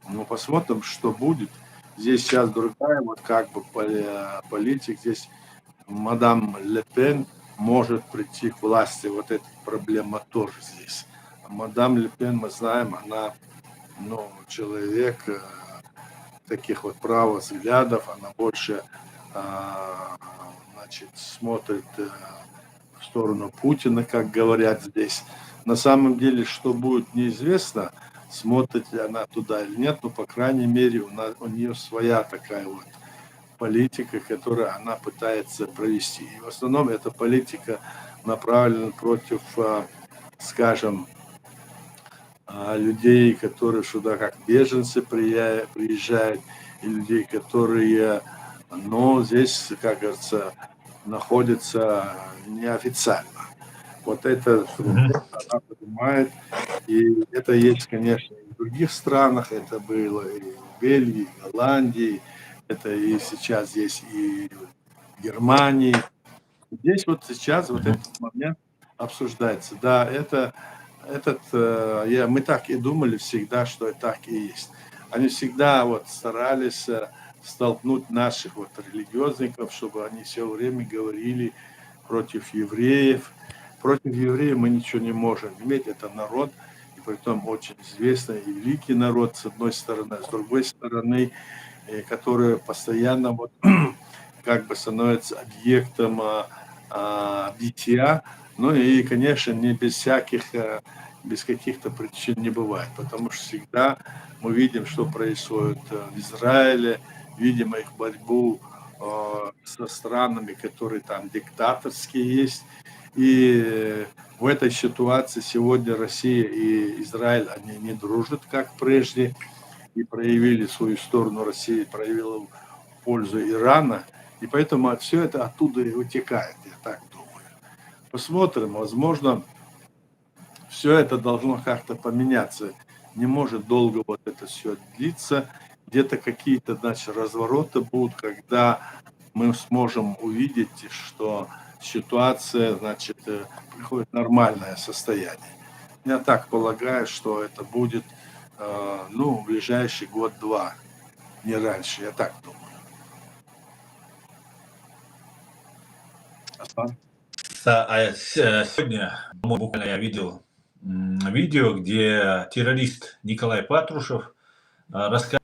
Ну, посмотрим, что будет. Здесь сейчас другая, вот как бы политик, здесь мадам Ле Пен может прийти к власти. Вот эта проблема тоже здесь. Мадам Ле Пен, мы знаем, она человек таких вот правых взглядов, она больше смотрит в сторону Путина, как говорят здесь. На самом деле, что будет, неизвестно, смотрит ли она туда или нет, но, по крайней мере, у нее своя такая вот политика, которую она пытается провести. И в основном эта политика направлена против, скажем, людей, которые сюда как беженцы приезжают, и людей, которые, здесь, как говорится, находятся неофициально. Вот это она понимает, и это есть, конечно, и в других странах, это было и в Бельгии, и в Голландии, это и сейчас есть и в Германии. Здесь вот сейчас вот этот момент обсуждается. Да, мы так и думали всегда, что так и есть. Они всегда вот старались столкнуть наших вот религиозников, чтобы они все время говорили против евреев. Против евреев мы ничего не можем иметь, это народ, и притом очень известный и великий народ, с одной стороны, с другой стороны, который постоянно вот как бы становится объектом битья. Ну и, конечно, не без каких-то причин не бывает, потому что всегда мы видим, что происходит в Израиле, видим их борьбу со странами, которые там диктаторские есть. И в этой ситуации сегодня Россия и Израиль, они не дружат, как прежде, и проявили свою сторону, Россия проявила в пользу Ирана, и поэтому все это оттуда и вытекает, я так думаю. Посмотрим, возможно, все это должно как-то поменяться. Не может долго вот это все длиться. Где-то какие-то, развороты будут, когда мы сможем увидеть, что ситуация, приходит в нормальное состояние. Я так полагаю, что это будет, в ближайший год-два, не раньше, я так думаю. Аслан? Сегодня, буквально я видел видео, где террорист Николай Патрушев рассказывает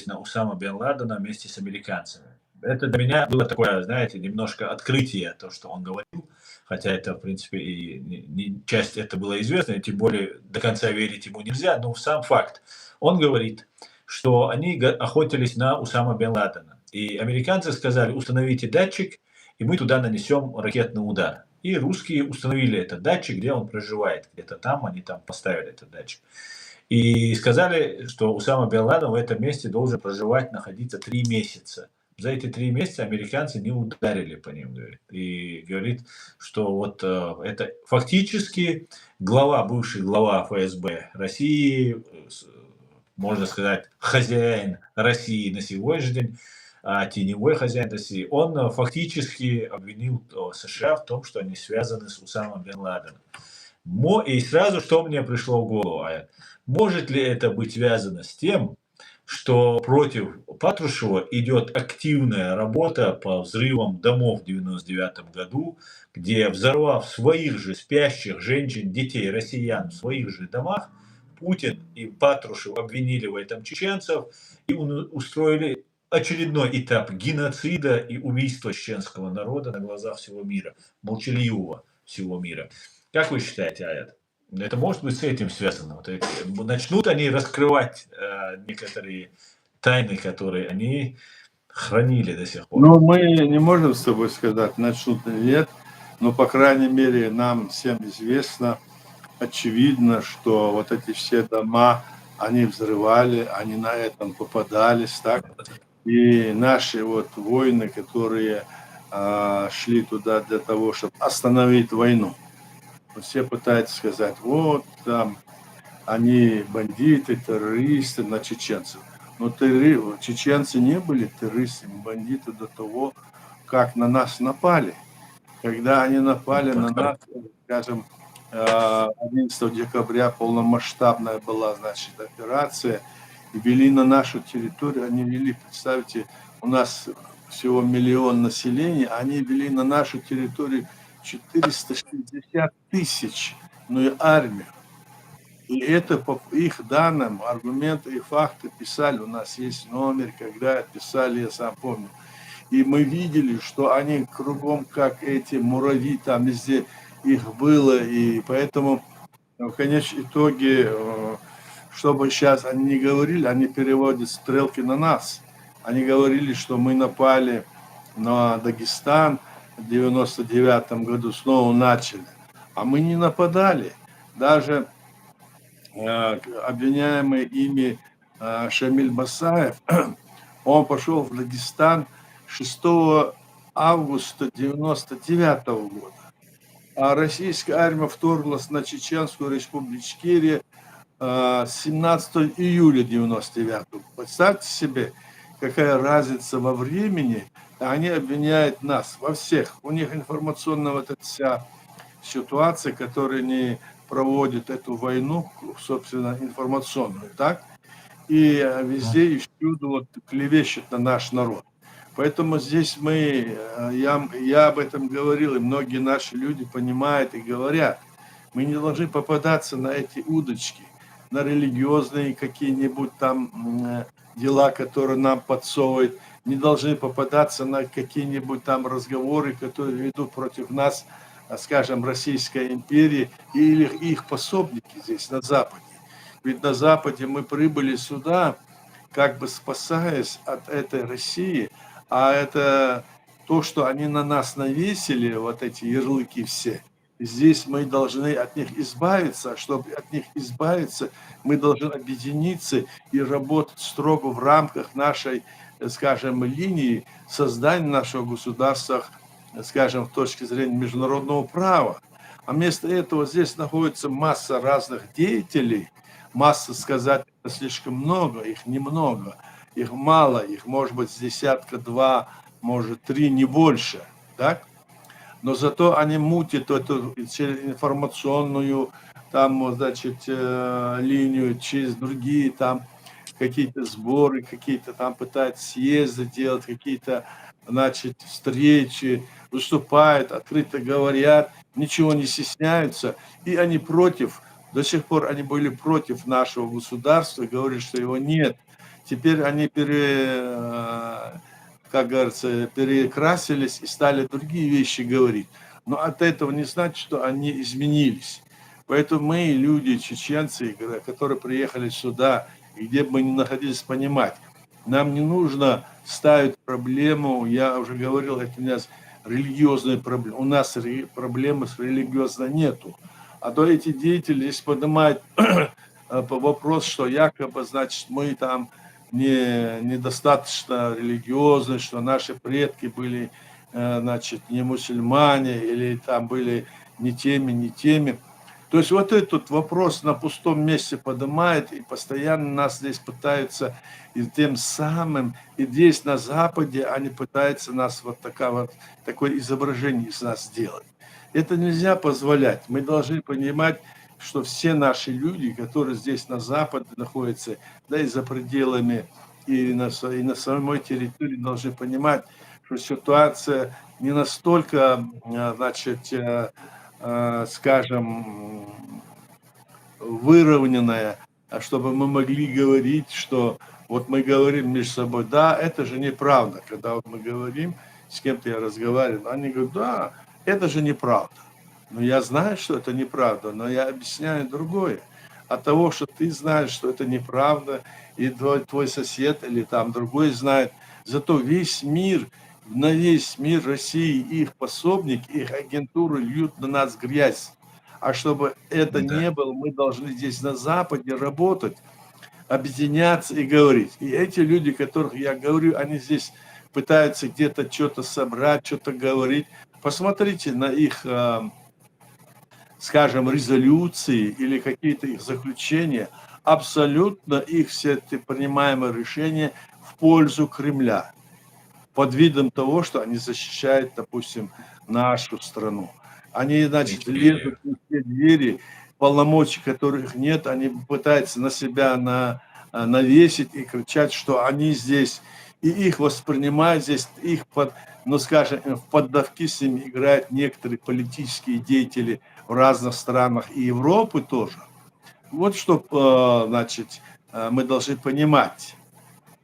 на Усама бен Ладена вместе с американцами. Это для меня было такое, знаете, немножко открытие, то, что он говорил, хотя это, в принципе, и часть это было известно, и тем более до конца верить ему нельзя, но сам факт. Он говорит, что они охотились на Усама бен Ладена, и американцы сказали, установите датчик, и мы туда нанесем ракетный удар. И русские установили этот датчик, где он проживает, где-то там, они там поставили этот датчик. И сказали, что Усама бен Ладен в этом месте должен проживать, находиться 3 месяца. за эти 3 месяца американцы не ударили по ним, говорит. И говорит, что вот это фактически бывший глава ФСБ России, можно сказать, хозяин России на сегодняшний день, теневой хозяин России, он фактически обвинил США в том, что они связаны с Усамой бен Ладеном. И сразу что мне пришло в голову, Аят? Может ли это быть связано с тем, что против Патрушева идет активная работа по взрывам домов в 1999 году, где, взорвав своих же спящих женщин, детей, россиян в своих же домах, Путин и Патрушев обвинили в этом чеченцев и устроили очередной этап геноцида и убийства чеченского народа на глазах всего мира, молчаливого всего мира. Как вы считаете, Аят? Это может быть с этим связано? Вот начнут они раскрывать некоторые тайны, которые они хранили до сих пор? Ну, мы не можем с тобой сказать, начнут или нет, но, по крайней мере, нам всем известно, очевидно, что вот эти все дома, они взрывали, они на этом попадались, так? И наши вот воины, которые шли туда для того, чтобы остановить войну, все пытаются сказать, вот там они бандиты, террористы на чеченцев. Но чеченцы не были террористами, бандиты до того, как на нас напали. Когда они напали на нас, скажем, 11 декабря полномасштабная была, значит, операция, и вели на нашу территорию, они вели, представьте, у нас всего 1 миллион населения, они вели на нашу территорию 460 тысячную армию. И это по их данным, аргументы и факты писали, у нас есть номер, когда писали, я сам помню. И мы видели, что они кругом, как эти муравьи, там везде их было, и поэтому в конечном итоге, чтобы сейчас они не говорили, они переводят стрелки на нас. Они говорили, что мы напали на Дагестан в 99 году, снова начали. А мы не нападали. Даже обвиняемый ими Шамиль Басаев, он пошел в Дагестан 6 августа 1999 года. А российская армия вторглась на Чеченскую республику Ичкерия 17 июля 1999. Представьте себе, какая разница во времени. Они обвиняют нас во всех. У них информационная вот эта вся ситуация, которая не проводит эту войну, собственно, информационную, так? И везде и всюду вот клевещет на наш народ. Поэтому здесь я об этом говорил, и многие наши люди понимают и говорят, мы не должны попадаться на эти удочки, на религиозные какие-нибудь там дела, которые нам подсовывают, не должны попадаться на какие-нибудь там разговоры, которые ведут против нас, скажем, Российской империи или их пособники здесь, на Западе. Ведь на Западе мы прибыли сюда, как бы спасаясь от этой России, а это то, что они на нас навесили, вот эти ярлыки все. Здесь мы должны от них избавиться. Чтобы от них избавиться, мы должны объединиться и работать строго в рамках нашей, скажем, линии создания нашего государства, скажем, с точки зрения международного права. А вместо этого здесь находится масса разных деятелей, масса, сказать, слишком много, их немного, их мало, их может быть с десятка, 2, может 3, не больше, так? Но зато они мутят эту информационную там, значит, линию через другие там какие-то сборы, какие-то там пытаются съезды делать, какие-то, значит, встречи, выступают, открыто говорят, ничего не стесняются, и они против, до сих пор они были против нашего государства, говорили, что его нет. Теперь они как говорится, перекрасились и стали другие вещи говорить. Но от этого не значит, что они изменились. Поэтому мы, люди, чеченцы, которые приехали сюда, и где бы мы ни находились, понимать, нам не нужно ставить проблему, я уже говорил, это у нас религиозные проблемы. У нас проблемы с религиозной нету. А то эти деятели здесь поднимают вопрос, что якобы, значит, мы там недостаточно религиозны, что наши предки были, значит, не мусульмане или там были не теми, не теми. То есть вот этот вопрос на пустом месте поднимает, и постоянно нас здесь пытаются, и тем самым, и здесь на Западе они пытаются нас такое изображение из нас сделать. Это нельзя позволять. Мы должны понимать, что все наши люди, которые здесь на Западе находятся, да и за пределами, и на самой территории, должны понимать, что ситуация не настолько, значит, скажем, выровненная, чтобы мы могли говорить, что вот мы говорим между собой, да, это же неправда. Когда вот мы говорим, с кем-то я разговариваю, они говорят, да, это же неправда. Но я знаю, что это неправда, но я объясняю другое. От того, что ты знаешь, что это неправда, и твой сосед или там другой знает, зато весь мир, на весь мир России, их пособник, их агентуры льют на нас грязь. А чтобы это Да. не было, мы должны здесь на Западе работать, объединяться и говорить. И эти люди, которых я говорю, они здесь пытаются где-то что-то собрать, что-то говорить. Посмотрите на их, скажем, резолюции или какие-то их заключения. Абсолютно их все эти принимаемые решения в пользу Кремля. Под видом того, что они защищают, допустим, нашу страну. Они, значит, лезут в те двери, полномочий которых нет, они пытаются на себя навесить и кричать, что они здесь, и их воспринимают здесь, их, ну, скажем, в поддавки с ними играют некоторые политические деятели в разных странах и Европы тоже. Вот что, значит, мы должны понимать.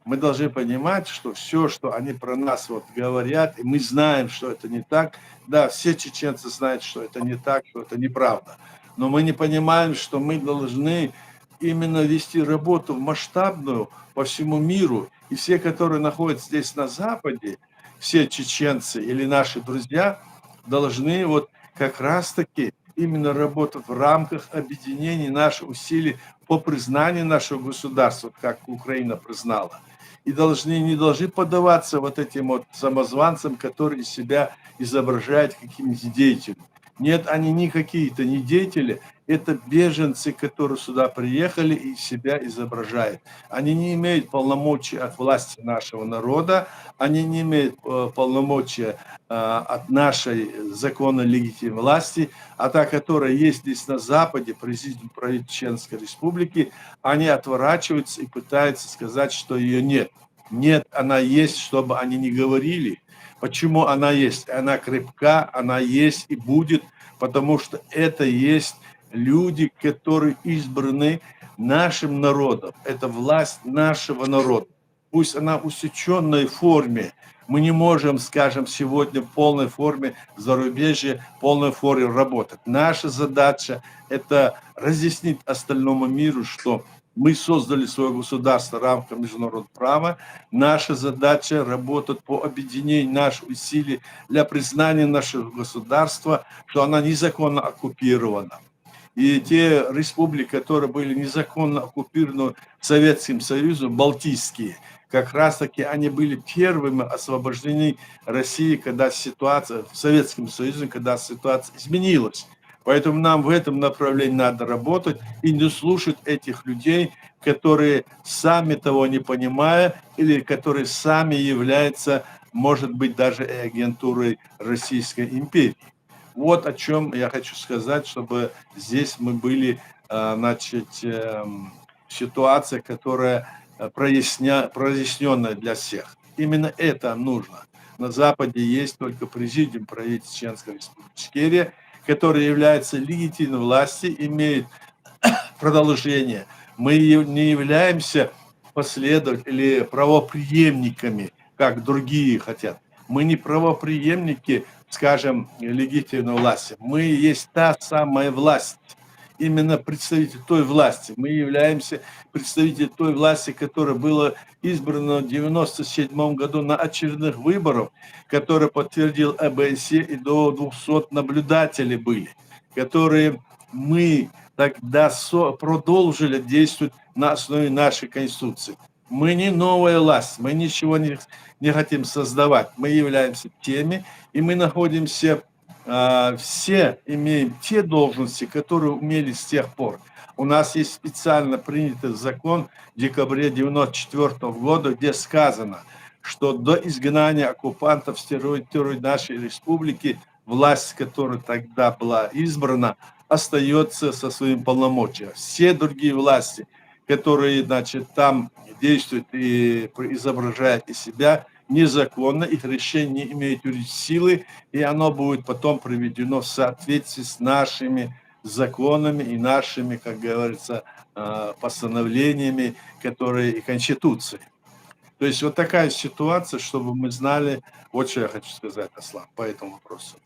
Мы должны понимать, что все, что они про нас вот говорят, и мы знаем, что это не так. Да, все чеченцы знают, что это не так, что это неправда. Но мы не понимаем, что мы должны именно вести работу масштабную по всему миру. И все, которые находятся здесь на Западе, все чеченцы или наши друзья, должны вот как раз-таки именно работать в рамках объединения наших усилий по признанию нашего государства, как Украина признала. И не должны поддаваться вот этим вот самозванцам, которые себя изображают какими-то деятелями. Нет, они не какие-то не деятели, это беженцы, которые сюда приехали и себя изображают. Они не имеют полномочий от власти нашего народа, они не имеют полномочия от нашей законной легитимной власти, а та, которая есть здесь на Западе, президент правительства Чеченской Республики, они отворачиваются и пытаются сказать, что ее нет. Нет, она есть, чтобы они не говорили. Почему она есть? Она крепка, она есть и будет, потому что это есть люди, которые избраны нашим народом. Это власть нашего народа. Пусть она в усеченной форме. Мы не можем, скажем, сегодня в полной форме в зарубежье, в полной форме работать. Наша задача – это разъяснить остальному миру, что мы создали свое государство в рамках международного права. Наша задача – работать по объединению наших усилий для признания нашего государства, что она незаконно оккупирована. И те республики, которые были незаконно оккупированы Советским Союзом, балтийские, как раз-таки они были первыми освобождены России, когда ситуация в Советском Союзе, когда ситуация изменилась. Поэтому нам в этом направлении надо работать и не слушать этих людей, которые сами того не понимая, или которые сами являются, может быть, даже и агентурой Российской империи. Вот о чем я хочу сказать, чтобы здесь мы были, значит, ситуация, которая проясненная для всех. Именно это нужно. На Западе есть только президиум правительства Чеченской Республики Ичкерия, который является легитимной властью, имеет продолжение. Мы не являемся последователями или правопреемниками, как другие хотят. Мы не правопреемники, скажем, легитимной власти. Мы есть та самая власть, именно представитель той власти. Мы являемся представителем той власти, которая была избрана в 1997 году на очередных выборах, который подтвердил ОБСЕ, и до 200 наблюдателей были, которые мы тогда продолжили действовать на основе нашей Конституции. Мы не новая власть, мы ничего не хотим создавать. Мы являемся теми, и мы находимся, все имеем те должности, которые имели с тех пор. У нас есть специально принятый закон в декабре 1994 года, где сказано, что до изгнания оккупантов с территории нашей республики власть, которая тогда была избрана, остается со своим полномочием. Все другие власти, которые, значит, там действуют и изображают из себя, незаконно, их решение не имеет силы, и оно будет потом приведено в соответствии с нашими законами и нашими, как говорится, постановлениями, которые и Конституцией. То есть вот такая ситуация, чтобы мы знали, вот что я хочу сказать, Аслан, по этому вопросу.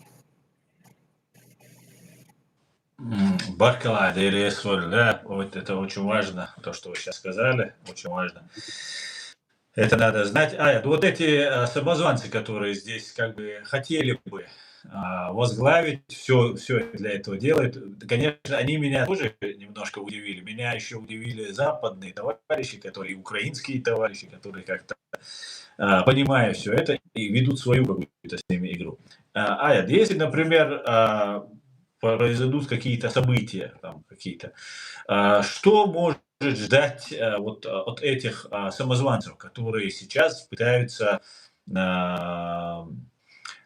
Баркалада или Эсфоль, да, вот это очень важно, то, что вы сейчас сказали, очень важно. Это надо знать. Вот эти самозванцы, которые здесь как бы хотели бы возглавить, все для этого делают. Конечно, они меня тоже немножко удивили. Меня еще удивили западные товарищи, которые украинские товарищи, которые как-то понимая все это и ведут свою какую-то с ними игру. Если, например, произойдут какие-то события, там, какие-то, что может ждать вот от этих самозванцев, которые сейчас пытаются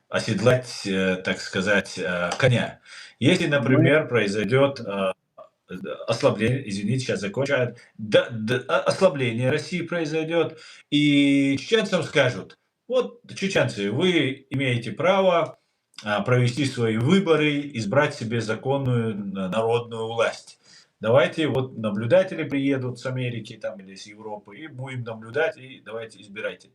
оседлать, так сказать, коня? Если, например, произойдет ослабление, извините, сейчас закончу, ослабление России произойдет, и чеченцам скажут: вот, чеченцы, вы имеете право провести свои выборы, избрать себе законную народную власть. Давайте, вот наблюдатели приедут с Америки там, или с Европы, и будем наблюдать, и давайте избирайте.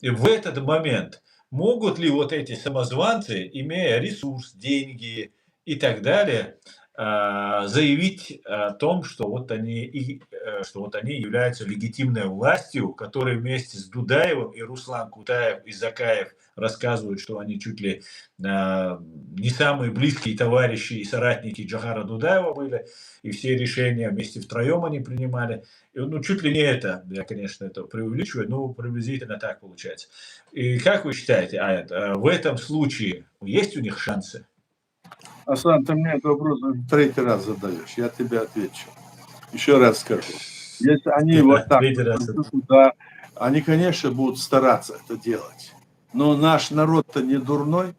И в этот момент могут ли вот эти самозванцы, имея ресурс, деньги и так далее, заявить о том, что вот они являются легитимной властью, которая вместе с Дудаевым и Руслан Кутаев и Закаев рассказывают, что они чуть ли не самые близкие товарищи и соратники Джохара Дудаева были, и все решения вместе втроем они принимали. И, чуть ли не это, я, конечно, это преувеличиваю, но приблизительно так получается. И как вы считаете, Аят, в этом случае есть у них шансы? Аслан, ты мне этот вопрос третий раз задаешь, я тебе отвечу. Еще раз скажу. Если они вот так, да, они, конечно, будут стараться это делать. Но наш народ-то не дурной.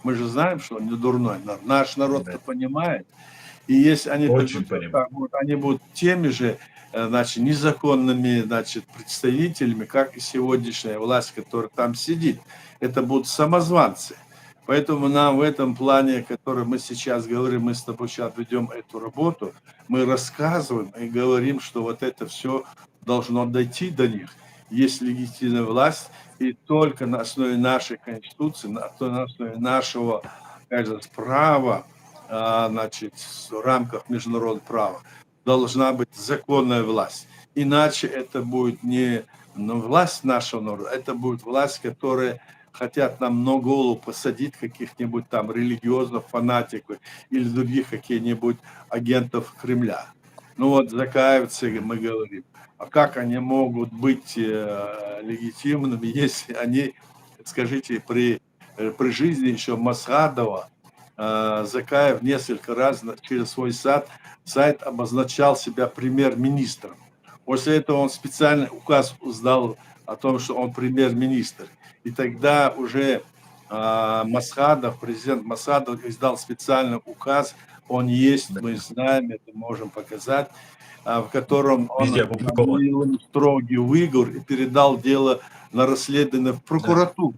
Мы же знаем, что он не дурной. Наш народ-то понимает. И если они, они будут теми же, значит, незаконными, значит, представителями, как и сегодняшняя власть, которая там сидит, это будут самозванцы. Поэтому нам в этом плане, который мы сейчас говорим, мы с тобой сейчас ведем эту работу, мы рассказываем и говорим, что вот это все должно дойти до них. Есть легитимная власть, и только на основе нашей Конституции, на основе нашего, кажется, права, значит, в рамках международного права, должна быть законная власть. Иначе это будет не власть нашего народа, это будет власть, которая хотят нам на голову посадить каких-нибудь там религиозных фанатиков или других каких-нибудь агентов Кремля. Ну вот закаевцы, мы говорим, а как они могут быть легитимными, если они, скажите, при жизни еще Масхадова, Закаев несколько раз через свой сайт обозначал себя премьер-министром. После этого он специальный указ издал о том, что он премьер-министр. И тогда уже Масхадов, президент Масхадов издал специальный указ, он есть, мы знаем, это можем показать, в котором он объявил строгий выговор и передал дело на расследование в прокуратуру.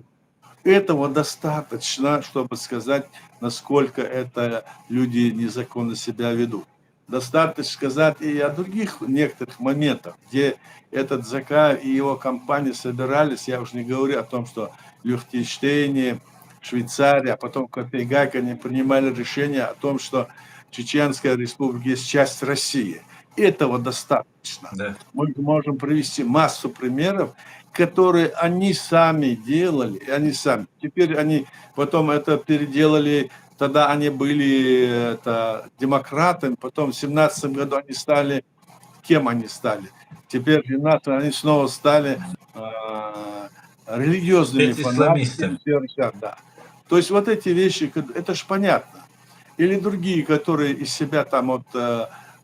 Этого достаточно, чтобы сказать, насколько это люди незаконно себя ведут. Достаточно сказать и о других некоторых моментах, где этот Закаев и его компания собирались, я уже не говорю о том, что в Лихтенштейне, Швейцария, а потом в Копенгагене они принимали решение о том, что Чеченская республика есть часть России. Этого достаточно. Да. Мы можем привести массу примеров, которые они сами делали, и они сами. Теперь они потом это переделали. Тогда они были демократами, потом в 17 году они стали, кем они стали? Теперь они снова стали религиозными Эти исламисты. фанатиками, да. То есть вот эти вещи, это ж понятно. Или другие, которые из себя там вот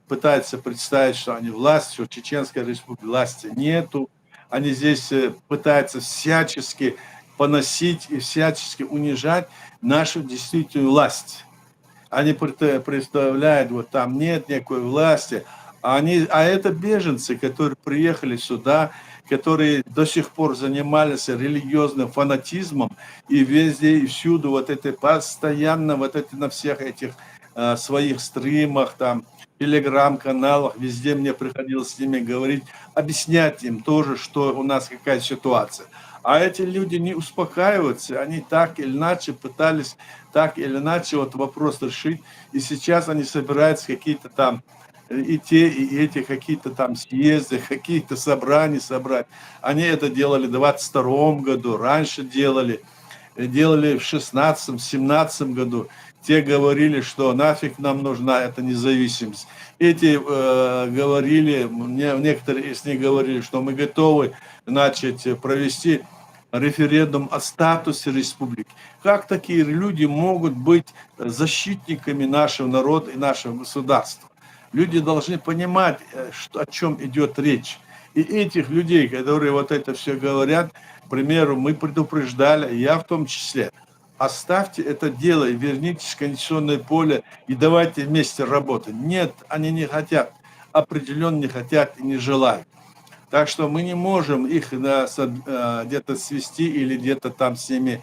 пытаются представить, что они власть, что Чеченская республика власти нету. Они здесь пытаются всячески поносить и всячески унижать нашу действительную власть. Они представляют, вот там нет никакой власти, а это беженцы, которые приехали сюда, которые до сих пор занимались религиозным фанатизмом, и везде, и всюду, вот это постоянно, вот это на всех этих своих стримах, там, телеграм-каналах, везде мне приходилось с ними говорить, объяснять им тоже, что у нас какая ситуация. А эти люди не успокаиваются, они так или иначе пытались, так или иначе вот вопрос решить, и сейчас они собираются какие-то там и те, и эти какие-то там съезды, какие-то собрания собрать. Они это делали в 22 году, раньше делали в 16-м, 17 году. Те говорили, что нафиг нам нужна эта независимость. Эти говорили, некоторые из них говорили, что мы готовы, значит, провести референдум о статусе республики. Как такие люди могут быть защитниками нашего народа и нашего государства? Люди должны понимать, о чем идет речь. И этих людей, которые вот это все говорят, к примеру, мы предупреждали, я в том числе, оставьте это дело и вернитесь в конституционное поле и давайте вместе работать. Нет, они не хотят, определенно не хотят и не желают. Так что мы не можем их где-то свести или где-то там с ними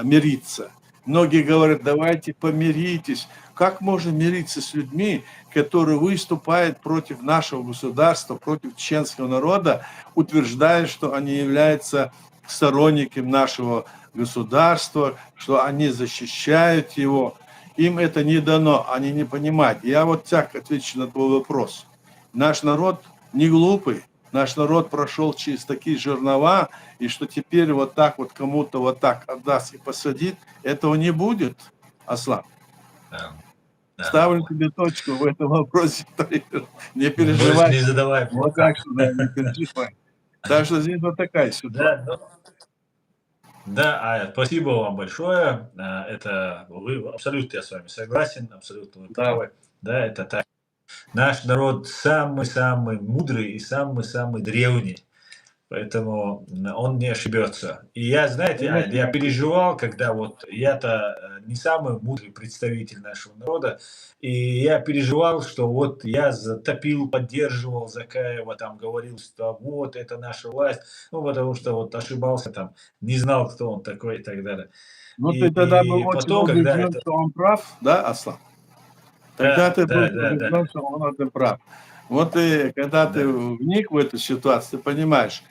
мириться. Многие говорят, давайте помиритесь. Как можно мириться с людьми, которые выступают против нашего государства, против чеченского народа, утверждая, что они являются сторонниками нашего государства, что они защищают его? Им это не дано, они не понимают. Я вот так отвечу на твой вопрос. Наш народ не глупый. Наш народ прошел через такие жернова, и что теперь вот так вот кому-то вот так отдаст и посадит, этого не будет, Аслан. Да. Ставлю тебе точку в этом вопросе. Не переживай. Не задавай. Вот так что, да, не переживай. Так что здесь вот такая ситуация. Да, спасибо вам большое. Это абсолютно я с вами согласен, абсолютно вы правы. Да, это так. Наш народ самый-самый мудрый и самый-самый древний, поэтому он не ошибется. И я, знаете, я переживал, когда вот я-то не самый мудрый представитель нашего народа, и я переживал, что вот я затопил, поддерживал Закаева, там говорил, что вот это наша власть, ну потому что вот ошибался там, не знал, кто он такой и так далее. Ну ты тогда был очень убежден, что он прав, да, Аслан? Тогда ты был убежден, что он прав. Вот и когда ты вник в эту ситуацию, ты понимаешь,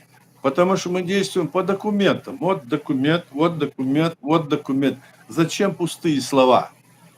потому что мы действуем по документам. Вот документ, вот документ, вот документ. Зачем пустые слова?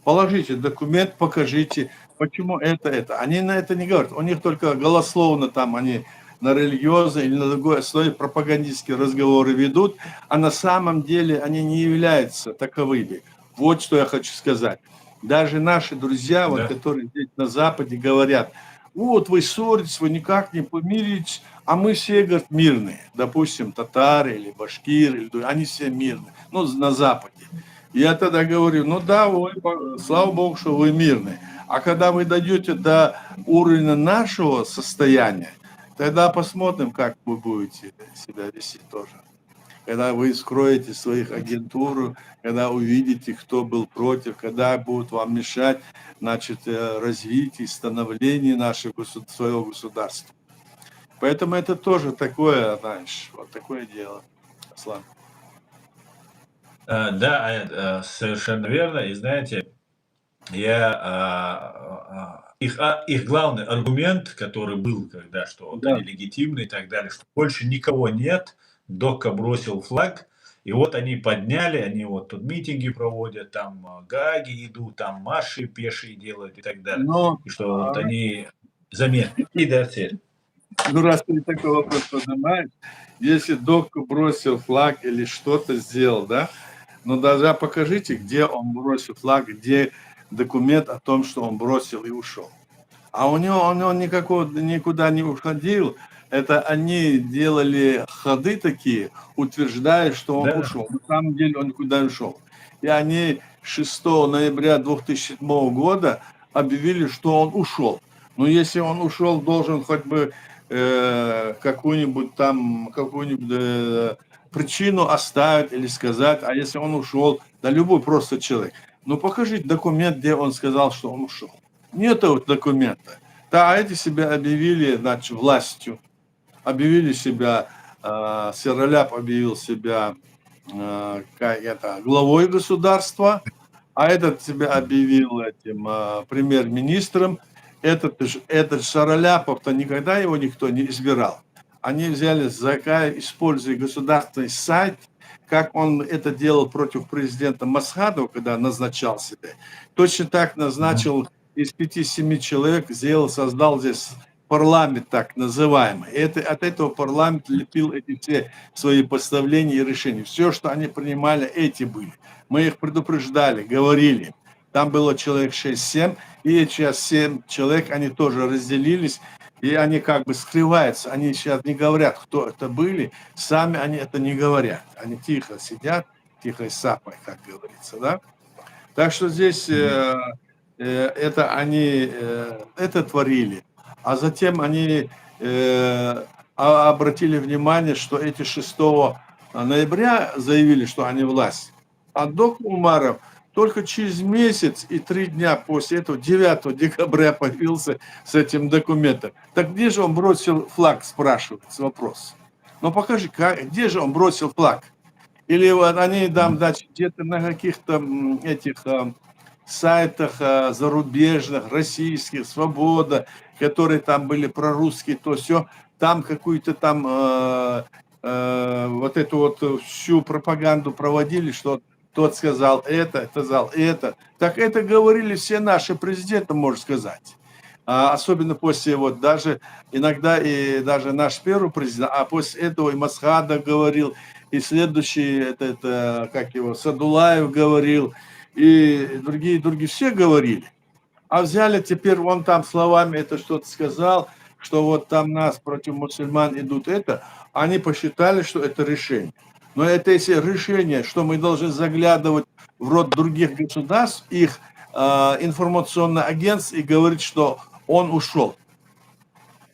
Положите документ, покажите, почему это. Они на это не говорят. У них только голословно там они на религиозные или на другой основе пропагандистские разговоры ведут, а на самом деле они не являются таковыми. Вот что я хочу сказать. Даже наши друзья, вот, которые здесь на Западе, говорят, вот вы ссоритесь, вы никак не помиритесь, а мы все, говорят, мирные. Допустим, татары или башкиры, они все мирные, ну, на Западе. Я тогда говорю, ну да, вы, слава Богу, что вы мирные. А когда вы дойдете до уровня нашего состояния, тогда посмотрим, как вы будете себя вести тоже. Когда вы скроете своих агентур, когда увидите, кто был против, когда будут вам мешать, значит, развитию, становлению нашего своего государства. Поэтому это тоже такое, знаешь, вот такое дело. Аслан. Да, совершенно верно. И знаете, их главный аргумент, который был, когда что вот они легитимны и так далее, что больше никого нет, Дока бросил флаг, и вот они подняли, они вот тут митинги проводят, там Гааги идут, там марши пешие делают и так далее. И что вот они заметны. И да, все. Ну, раз ты такой вопрос поднимаешь, если Дока бросил флаг или что-то сделал, да, ну, даже покажите, где он бросил флаг, где документ о том, что он бросил и ушел. А у него он никуда не уходил. это они делали ходы такие, утверждая, что он Да. ушел. На самом деле он никуда не ушел. И они 6 ноября 2007 года объявили, что он ушел. Но если он ушел, должен хоть бы какую-нибудь причину оставить или сказать. А если он ушел, да любой просто человек. Ну покажите документ, где он сказал, что он ушел. Нет вот документа. Да, а эти себя объявили, значит, властью. Объявили себя, Сыроляп объявил себя главой государства, а этот себя объявил этим премьер-министром. Этот Шароляпов-то никогда его никто не избирал. Они взяли Закаев, используя государственный сайт, как он это делал против президента Масхадова, когда назначал себя. Точно так назначил из 5-7 человек, создал здесь парламент так называемый. От этого парламента лепил эти все свои постановления и решения. Все, что они принимали, эти были. Мы их предупреждали, говорили. Там было человек 6-7, и сейчас 7 человек, они тоже разделились, и они как бы скрываются. Они сейчас не говорят, кто это были, сами они это не говорят. Они тихо сидят, тихо сапой, как говорится, да? Так что здесь это они это творили. А затем они обратили внимание, что эти 6 ноября заявили, что они власть. А док Умаров только через месяц и 3 дня после этого, 9 декабря, появился с этим документом. Так где же он бросил флаг, спрашивается вопрос. Ну покажи, где же он бросил флаг? Или вот они там, значит, где-то на каких-то этих сайтах зарубежных, российских, «Свобода», которые там были прорусские, то все, там какую-то там вот эту вот всю пропаганду проводили, что тот сказал это, сказал это. Так это говорили все наши президенты, можно сказать. Особенно после, вот даже иногда и даже наш первый президент, а после этого и Масхадов говорил, и следующий, как его, Садулаев говорил, и другие все говорили. А взяли теперь, он там словами это что-то сказал, что вот там нас против мусульман идут это, они посчитали, что это решение. Но это если решение, что мы должны заглядывать в рот других государств, их информационное агентство, и говорить, что он ушел.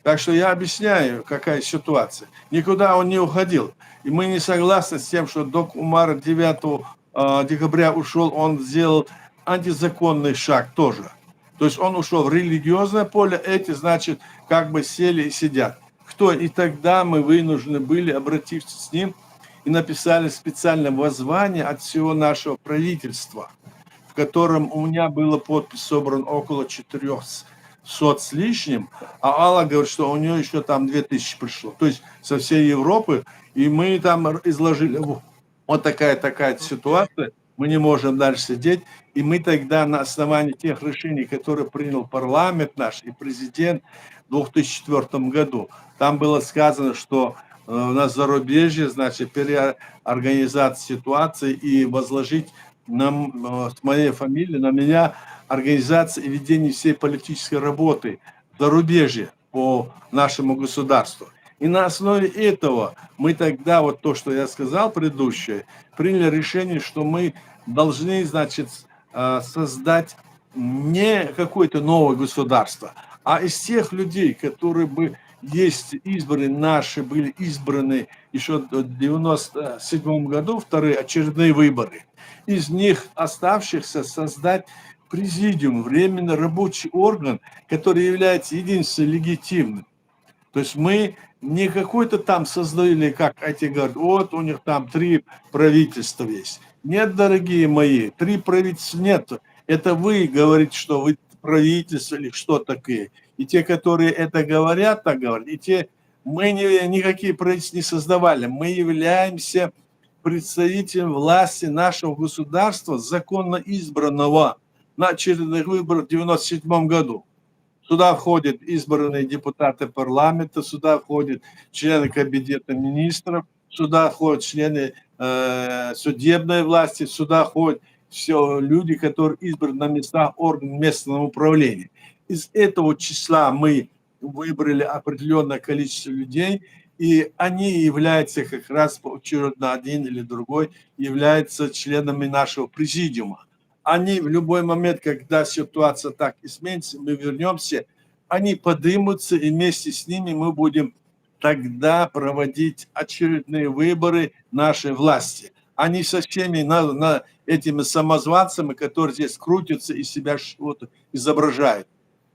Так что я объясняю, какая ситуация. Никуда он не уходил. И мы не согласны с тем, что док Умар 9 декабря ушел, он сделал антизаконный шаг тоже. То есть он ушел в религиозное поле, эти, значит, как бы сели и сидят. Кто? И тогда мы вынуждены были обратиться с ним и написали специальное воззвание от всего нашего правительства, в котором у меня было подпись собран около 400 с лишним, а Алла говорит, что у нее еще там 2000 пришло. То есть со всей Европы, и мы там изложили вот такая ситуация, мы не можем дальше сидеть, и мы тогда на основании тех решений, которые принял парламент наш и президент в 2004 году, там было сказано, что у нас зарубежье, значит, переорганизация ситуации и возложить с моей фамилией, на меня организация и ведение всей политической работы в зарубежье по нашему государству. И на основе этого мы тогда, вот то, что я сказал предыдущее, приняли решение, что мы должны, значит, создать не какое-то новое государство, а из тех людей, которые бы есть избраны, наши были избраны еще в 1997 году, вторые очередные выборы. Из них оставшихся создать президиум, временно рабочий орган, который является единственным легитимным. То есть мы не какой-то там создали, как эти говорят, вот у них там 3 правительства есть. Нет, дорогие мои, 3 правительства нет. Это вы говорите, что вы правительство или что такое. И те, которые это говорят, так говорят, и те, мы никакие правительства не создавали. Мы являемся представителем власти нашего государства, законно избранного на очередных выборах в 1997 году. Сюда входят избранные депутаты парламента, сюда входят члены кабинета министров, сюда входят члены судебной власти, сюда входят все люди, которые избраны на местах органов местного управления. Из этого числа мы выбрали определенное количество людей, и они являются как раз поочередно один или другой, являются членами нашего президиума. Они в любой момент, когда ситуация так изменится, мы вернемся, они поднимутся, и вместе с ними мы будем тогда проводить очередные выборы нашей власти. Они со всеми этими самозванцами, которые здесь крутятся и себя что-то изображают.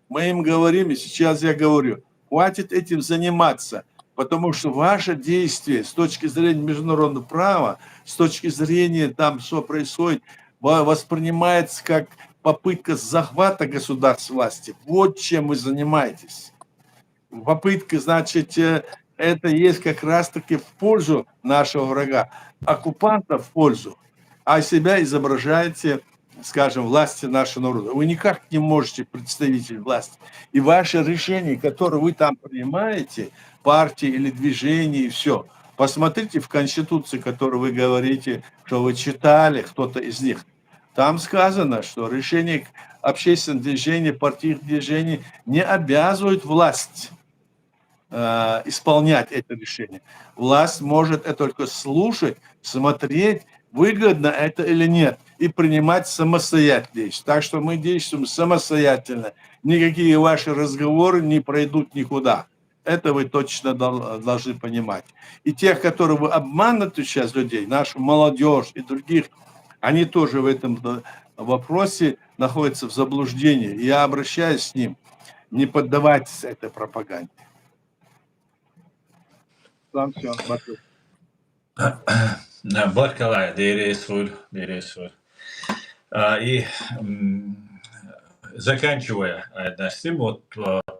Мы им говорим, и сейчас я говорю, хватит этим заниматься, потому что ваше действие с точки зрения международного права, с точки зрения там, что происходит, воспринимается как попытка захвата государства власти. Вот чем вы занимаетесь. Попытка, значит, это есть как раз-таки в пользу нашего врага, оккупанта в пользу, а себя изображаете, скажем, власти нашего народа. Вы никак не можете представитель власти. И ваше решение, которое вы там принимаете, партии или движение, и все. Посмотрите в Конституции, которую вы говорите, что вы читали, кто-то из них. Там сказано, что решение общественных движений, партийных движений не обязывают власть исполнять это решение. Власть может это только слушать, смотреть, выгодно это или нет, и принимать самостоятельно. Так что мы действуем самостоятельно. Никакие ваши разговоры не пройдут никуда. Это вы точно должны понимать. И тех, которые вы обманываете сейчас людей, нашу молодежь и других, они тоже в этом вопросе находятся в заблуждении. И я обращаюсь к ним, не поддавайтесь этой пропаганде. Там все, Баркалай, Дейрейсвуль. И заканчивая наш стрим, вот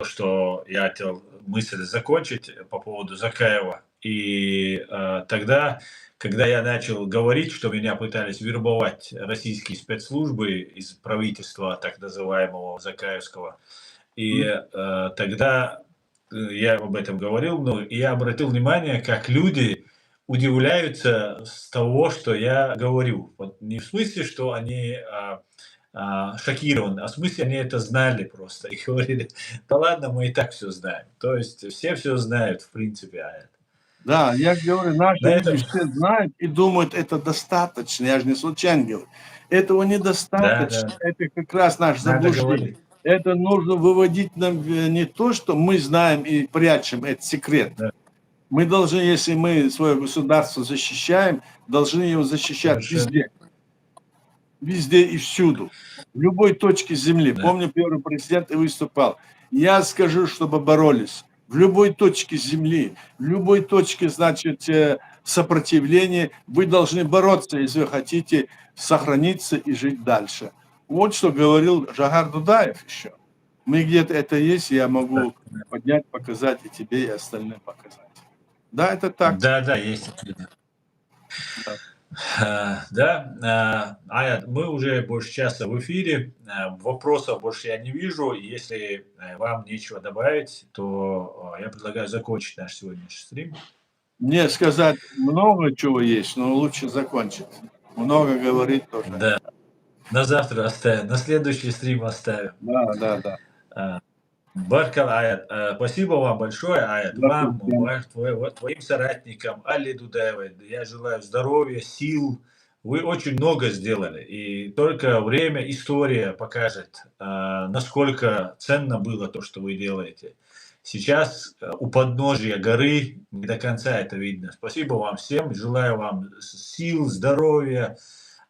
что я хотел мысль закончить по поводу Закаева. И тогда, когда я начал говорить, что меня пытались вербовать российские спецслужбы из правительства так называемого Закаевского, и тогда я об этом говорил, но я обратил внимание, как люди удивляются с того, что я говорю. Вот не в смысле, что они шокированы, а в смысле они это знали просто и говорили, да ладно, мы и так все знаем. То есть все знают, в принципе. Да, я говорю, наши На люди этом, все знают и думают, это достаточно. Я же не случайно говорю. Этого недостаточно. да, Это как раз наше надо заблуждение. говорить. Это нужно выводить нам не то, что мы знаем и прячем, это секрет. Да. Мы должны, если мы свое государство защищаем, должны его защищать везде. Везде и всюду. В любой точке земли. Да. Помню, первый президент и выступал. Я скажу, чтобы боролись. В любой точке земли, в любой точке, значит, сопротивления вы должны бороться, если вы хотите сохраниться и жить дальше. Вот что говорил Жагар Дудаев еще. Мы где-то это есть, я могу поднять, показать и тебе, и остальным показать. Да, это так. Да, есть. Да, Аят, мы уже больше часа в эфире, вопросов больше я не вижу. Если вам нечего добавить, то я предлагаю закончить наш сегодняшний стрим. Мне сказать много чего есть, но лучше закончить. Много говорить тоже. Да, на завтра оставим, на следующий стрим оставим. Да. Баркал, Аят, спасибо вам большое, Аят, вам, твоим соратникам, Али Дудаевой. Я желаю здоровья, сил. Вы очень много сделали, и только время, история покажет, насколько ценно было то, что вы делаете. Сейчас у подножия горы не до конца это видно. Спасибо вам всем, желаю вам сил, здоровья.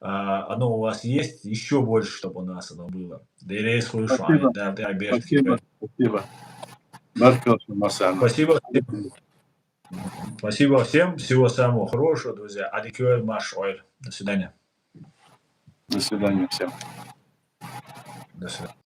Оно у вас есть, еще больше, чтобы у нас оно было. Спасибо. Спасибо. Спасибо всем. Всего самого хорошего, друзья. Адикюэль Маш Ойл. До свидания. До свидания всем. До свидания.